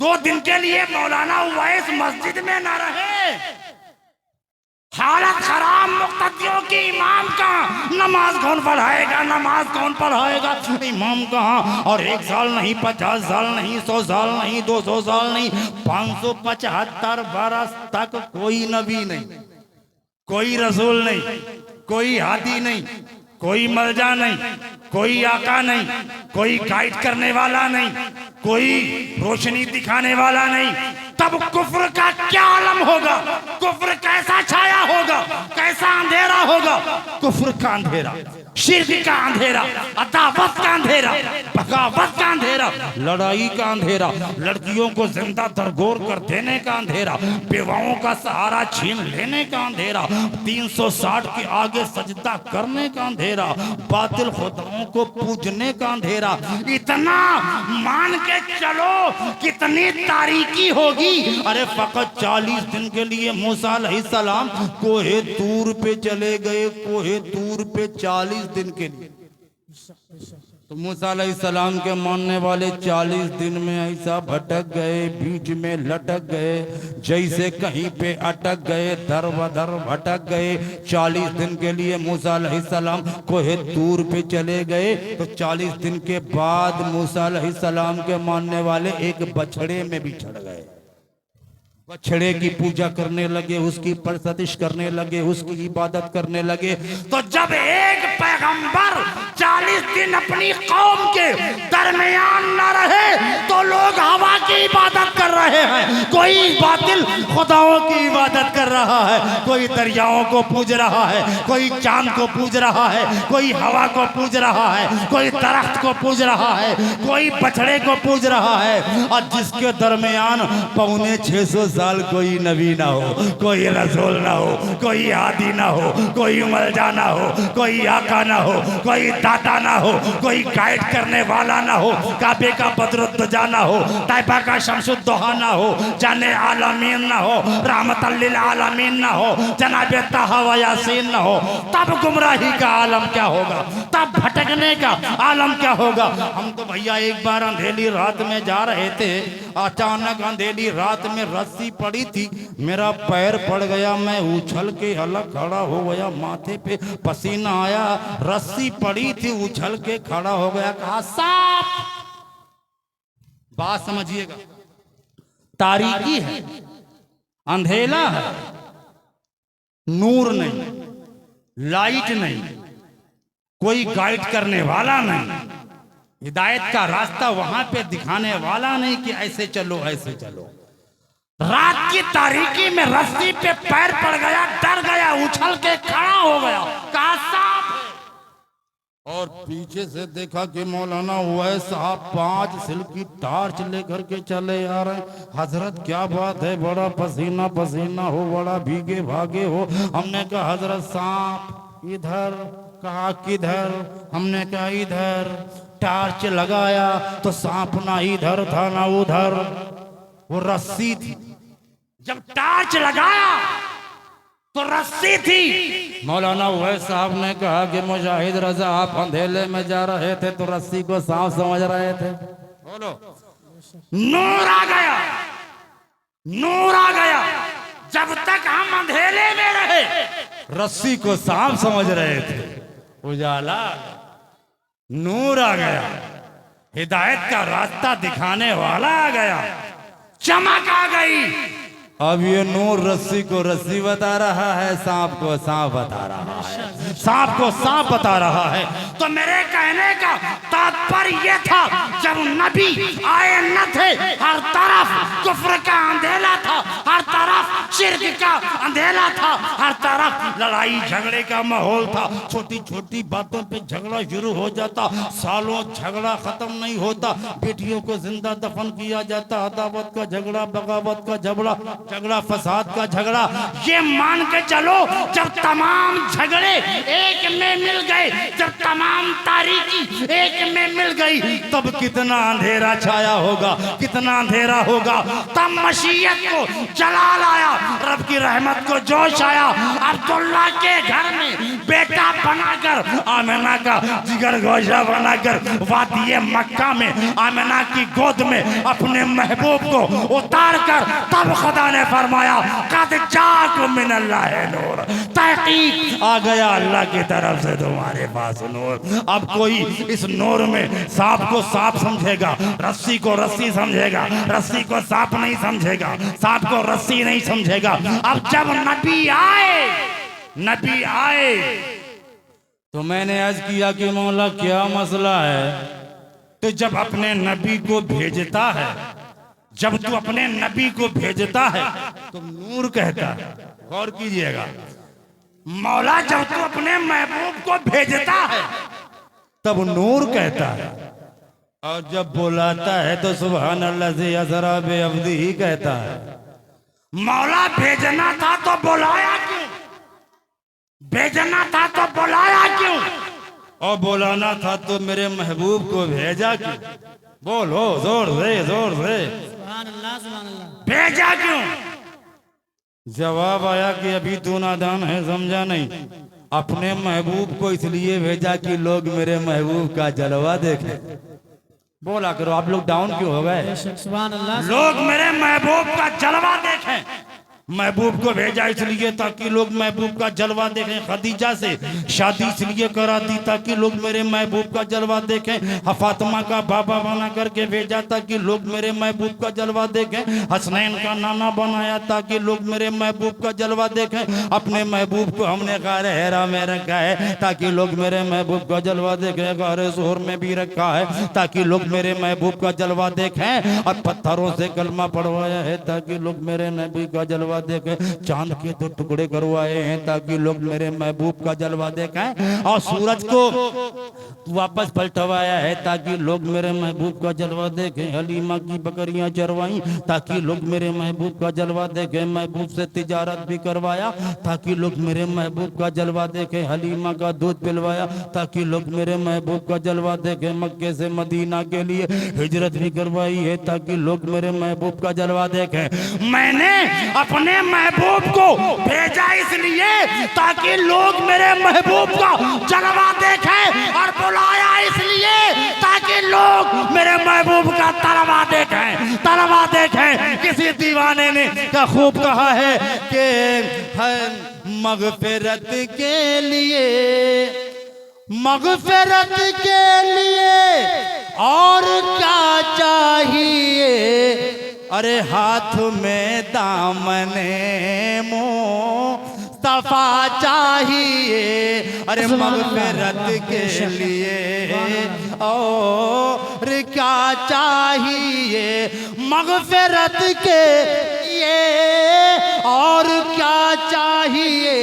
2 दिन के लिए मौलाना उवैस मस्जिद में न रहे, हालत खराब मुक्तदियों की। इमाम कहाँ? नमाज कौन पढ़ाएगा? नमाज कौन पढ़ाएगा? इमाम कहाँ? और 1 साल नहीं, 50 साल नहीं, 100 साल नहीं, 200 साल नहीं, 575 बरस तक कोई नबी नहीं, कोई रसूल नहीं, कोई हादी नहीं, कोई मलजा नहीं, कोई आका नहीं, कोई गाइड करने वाला नहीं, कोई रोशनी दिखाने वाला नहीं। तब कुफ्र का क्या आलम होगा? कुफ्र कैसा छाया होगा? कैसा अंधेरा होगा? कुफ्र का अंधेरा, शिर्क का अंधेरा, अदावत का अंधेरा, बगावत का अंधेरा, लड़ाई का अंधेरा, लड़कियों को जिंदा दरगोर कर देने का अंधेरा, बेवाओं का सहारा छीन लेने का अंधेरा, 360 के आगे सजदा करने का अंधेरा, बातिल खुदाओं को पूजने का अंधेरा। इतना मान के चलो कितनी तारीकी होगी। अरे फकत 40 दिन के लिए मूसा अलैहिस्सलाम कोहे तूर पे चले गए, कोहे तूर पे 40 दिन के लिए। तो मूसा अलैहिस्सलाम के मानने वाले 40 दिन में ऐसा भटक गए, बीच में लटक गए, जैसे कहीं पे अटक गए, दर बदर भटक गए। 40 दिन के लिए मूसा अलैहिस्सलाम कोहे तूर पे चले गए। तो 40 दिन के बाद मूसा अलैहिस्सलाम के मानने वाले एक बछड़े में भी चढ़ गए, बछड़े की पूजा करने लगे, उसकी परस्तिश करने लगे, उसकी इबादत करने लगे। तो जब एक पैगंबर 40 दिन अपनी कौम के दरमियान न रहे तो लोग हवा की इबादत कर रहे हैं, कोई बातिल खुदाओं की इबादत कर रहा है, कोई दरियाओं को पूज रहा है, कोई चांद को पूज रहा है, कोई हवा को पूज रहा है, कोई दरख्त को पूज रहा है, कोई बछड़े को पूज रहा है। और जिसके दरमियान 650 साल कोई नबी ना हो, कोई रसूल ना हो, कोई हादी ना हो, कोई मलजा ना हो, कोई आका ना हो, कोई दाता ना हो, कोई गाइड करने वाला ना हो, काबे का बदरुद्दोजा ना हो, तैबा का शमसुद्दोहा ना हो, जाने आलमीन ना हो, रहमतल लिल आलमीन ना हो, जनाब ताहा व यासीन ना हो, तब गुमराही का आलम क्या होगा, तब भटकने का आलम क्या होगा। हम तो भैया एक बार अंधेरी रात में जा रहे थे, अचानक अंधेरी रात में रस्सी पड़ी थी, मेरा पैर पड़ गया, मैं उछल के अलग खड़ा हो गया, माथे पे पसीना आया, रस्सी पड़ी थी, उछल के खड़ा हो गया, कहा सांप। बात समझिएगा, तारीकी है, अंधेला है, नूर नहीं, लाइट नहीं, कोई गाइड करने वाला नहीं, हिदायत का रास्ता वहां पे दिखाने वाला नहीं कि ऐसे चलो ऐसे चलो। रात की तारीकी में रस्सी पे पैर पड़ गया, डर गया, उछल के खड़ा हो गया, कहा सांप है। और पीछे से देखा कि मौलाना वैस साहब 5 सिल की टार्च लेकर के चले आ रहे हैं। हजरत क्या बात है, बड़ा पसीना पसीना हो, बड़ा भीगे भागे हो। हमने कहा हजरत सांप इधर, कहा किधर, हमने कहा इधर। टार्च लगाया तो सांप ना इधर था ना उधर, वो रस्सी थी। जब टार्च लगाया तो रस्सी थी। मौलाना वैस साहब ने कहा कि मुजाहिद रजा आप अंधेले में जा रहे थे तो रस्सी को सांप समझ रहे थे। बोलो, नूर आ गया, नूर आ गया। जब तक हम अंधेले में रहे रस्सी को सांप समझ रहे थे, उजाला नूर आ गया, हिदायत का रास्ता दिखाने वाला आ गया, चमक आ गई। अब ये नूर रस्सी को रस्सी बता रहा है, सांप को सांप बता रहा है, सांप को सांप बता रहा है। तो मेरे कहने का तात्पर्य ये था, जब नबी आए न थे, हर तरफ कुफ्र का अंधेला था, हर तरफ शिर्क का अंधेला था, हर तरफ लड़ाई झगड़े का माहौल था। छोटी छोटी बातों पे झगड़ा शुरू हो जाता, सालों झगड़ा खत्म नहीं होता। बेटियों को जिंदा दफन किया जाता, अदावत का झगड़ा, बगावत का झगड़ा, झगड़ा फसाद का झगड़ा। ये मान के चलो, जब तमाम झगड़े एक में मिल गए, जब तमाम तारीकी एक में मिल गई, तब कितना अंधेरा छाया होगा, कितना अंधेरा होगा। तब मशीयत को जलाल आया, रब की रहमत को जोश आया। अब्दुल्ला के घर में बेटा बनाकर, आमिना का जिगर गोशा बनाकर, वादिये मक्का में आमिना की गोद में अपने महबूब को उतार कर, तब खुदा ने फरमाया कद जाकुम मिनल्लाह नूर, तहकीक आ गया अल्लाह की तरफ से तुम्हारे पास नूर। अब कोई इस नूर में सांप को सांप समझेगा, रस्सी को रस्सी समझेगा, रस्सी को सांप नहीं समझेगा, सांप को रस्सी नहीं समझेगा। अब जब नबी आए, नबी आए तो मैंने अर्ज किया कि मौला क्या मसला है। तो जब अपने नबी को भेजता है, जब तू अपने नबी को भेजता है तो नूर कहता है। गौर कीजिएगा, मौला जब तू अपने महबूब को भेजता है तब नूर कहता है, और जब बुलाता है तो सुभान अल्लाह से असरा बे अब्दी ही कहता है। मौला भेजना था तो बुलाया क्यों, भेजना था तो बुलाया क्यों, और बुलाना था तो मेरे महबूब को भेजा क्यों। बोलो जोर से, जोर से, सुभान अल्लाह, सुभान अल्लाह। भेजा क्यों? जवाब आया कि अभी तू नादान है, समझा नहीं। अपने महबूब को इसलिए भेजा कि लोग मेरे महबूब का जलवा देखें। बोला करो, आप लोग डाउन क्यों हो गए? सुभान अल्लाह। लोग मेरे महबूब का जलवा देखें। महबूब को भेजा इसलिए ताकि लोग महबूब का जलवा देखें। खदीजा से शादी इसलिए करा दी ताकि लोग मेरे महबूब का जलवा देखें। फातिमा का बाबा बना करके भेजा ताकि लोग मेरे महबूब का जलवा देखें। हसनैन का नाना बनाया ताकि लोग मेरे महबूब का जलवा देखें। अपने महबूब को हमने गारे हेरा में रखा है ताकि लोग मेरे महबूब का जलवा देखें। गारे जोहर में भी रखा है ताकि लोग मेरे महबूब का जलवा देखें। और पत्थरों से कलमा पढ़वाया है ताकि लोग मेरे नबी का जलवा जलवा देखें, चांद के 2 टुकड़े करवाए हैं ताकि लोग मेरे महबूब का जलवा देखें, और सूरज को वापस पलटवाया है ताकि लोग मेरे महबूब का जलवा देखें। हलीमा की बकरियां चरवाई ताकि लोग मेरे महबूब का जलवा देखें। महबूब से तिजारत भी करवाया ताकि लोग मेरे महबूब का जलवा देखें। हलीमा का दूध पिलवाया ताकि लोग मेरे महबूब का जलवा देखें। मक्के से मदीना के लिए हिजरत भी करवाई है ताकि लोग मेरे महबूब का जलवा देखें। मैंने अपने महबूब को भेजा इसलिए ताकि लोग मेरे महबूब का जलवा देखें, और बुलाया इसलिए ताकि लोग मेरे महबूब का तलवा देखें, तलवा देखें। किसी दीवाने ने क्या खूब कहा है कि मगफिरत के लिए, मगफिरत के लिए और क्या चाहिए, अरे हाथ में दामने मुस्तफा चाहिए, अरे मगफिरत के लिए और क्या चाहिए, मगफिरत के लिए और क्या चाहिए,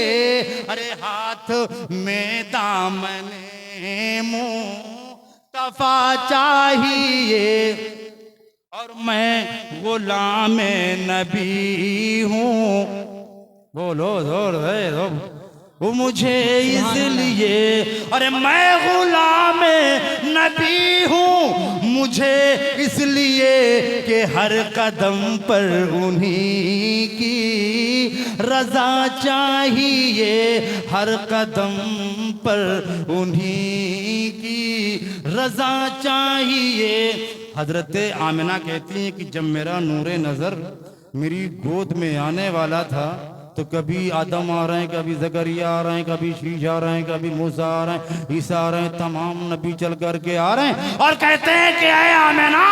अरे हाथ में दामने मुस्तफा चाहिए। और मैं गुलाम नबी हूँ, बोलो जोर है वो मुझे इसलिए, अरे मैं गुलाम नबी हूँ मुझे इसलिए कि हर कदम पर उन्हीं की रजा चाहिए, हर कदम पर उन्हीं की रजा चाहिए। हजरत आमिना कहती हैं कि जब मेरा नूरे नज़र मेरी गोद में आने वाला था तो कभी आदम आ रहे हैं, कभी जकरिया आ रहे हैं, कभी शीशा आ रहे हैं, कभी मूसा आ रहे हैं, ईसा आ रहे हैं, तमाम नबी चल करके आ रहे हैं और कहते हैं कि ऐ आमिना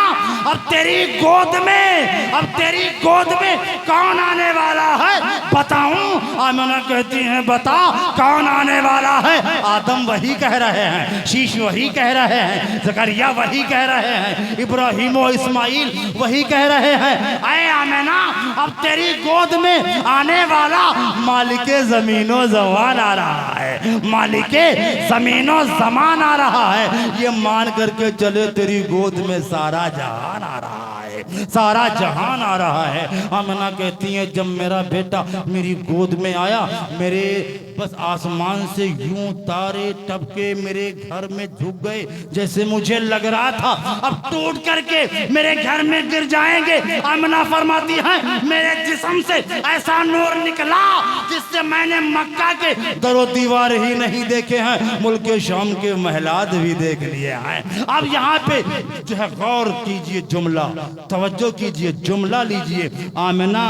अब तेरी गोद में, अब तेरी गोद में कौन आने वाला है बताऊं? आमिना कहती हैं बता कौन आने वाला है। आदम वही कह रहे हैं, शीश वही कह रहे हैं, जकरिया वही कह रहे हैं, इब्राहिम और इस्माइल वही कह रहे हैं। ऐ आमिना अब तेरी गोद में आने वाला मालिके ज़मीनो ज़मान आ रहा है, मालिके ज़मीनो ज़मान आ रहा है। ये मान करके चले तेरी गोद में सारा जहान आ रहा है, सारा जहान आ रहा है। आमिना कहती है जब मेरा बेटा मेरी गोद में आया, मेरे बस आसमान से यूं तारे टपके मेरे घर में झुक गए, जैसे मुझे लग रहा था अब टूट करके मेरे घर में गिर जाएंगे। आमिना फरमाती है मेरे जिस्म से ऐसा नूर निकला जिससे मैंने मक्का के दरो दीवार ही नहीं देखे हैं, मुल्क शाम के महलात भी देख लिए हैं। अब यहाँ पे जो है गौर कीजिए, जुमला तवज्जो कीजिए, जुमला लीजिए। आमिना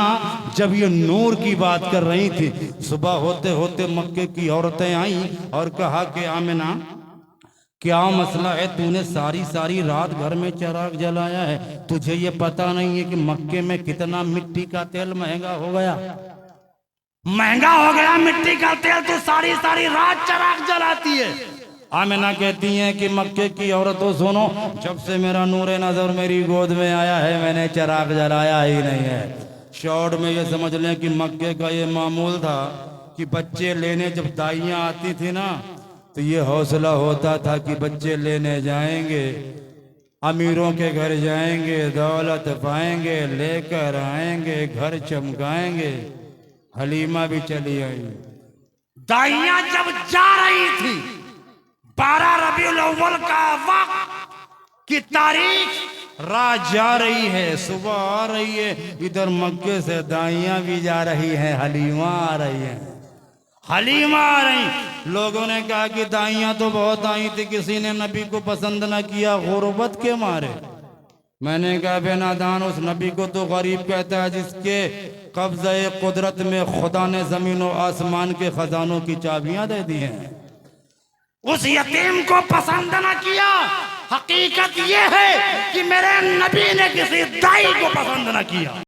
जब ये नूर की बात कर रही थी, सुबह होते होते मक्के की औरतें आई और कहा कि आमिना क्या मसला है, तूने सारी सारी रात घर में चिराग जलाया है, तुझे ये पता नहीं है कि मक्के में कितना मिट्टी का तेल महंगा हो गया, महंगा हो गया मिट्टी का तेल, तो सारी सारी रात चिराग जलाती है। आमिना कहती हैं कि मक्के की औरतों सुनो, जब से मेरा नूरे नजर मेरी गोद में आया है मैंने चिराग जलाया ही नहीं है। शॉर्ट में ये समझ लें कि मक्के का ये मामूल था कि बच्चे लेने जब दाइयाँ आती थी ना तो ये हौसला होता था कि बच्चे लेने जाएंगे, अमीरों के घर जाएंगे, दौलत पाएंगे, लेकर आएंगे, घर चमकाएंगे। हलीमा भी चली आई, दाइयाँ जब जा रही थी 12 रबीउल अव्वल का वक्त की तारीख, रात जा रही है, सुबह आ रही है, इधर मक्के से दाइयाँ भी जा रही हैं, हलीमा आ रही है, हलीमा आ रही। लोगों ने कहा कि दाइयाँ तो बहुत आई थी, किसी ने नबी को पसंद न किया गुर्बत के मारे। मैंने कहा बेनादान, उस नबी को तो गरीब कहता है जिसके कब्ज़े कुदरत में खुदा ने जमीन और आसमान के खजानों की चाबियां दे दी हैं। उस यतीम को पसंद न किया। हकीकत यह है कि मेरे नबी ने किसी दाई को पसंद न किया।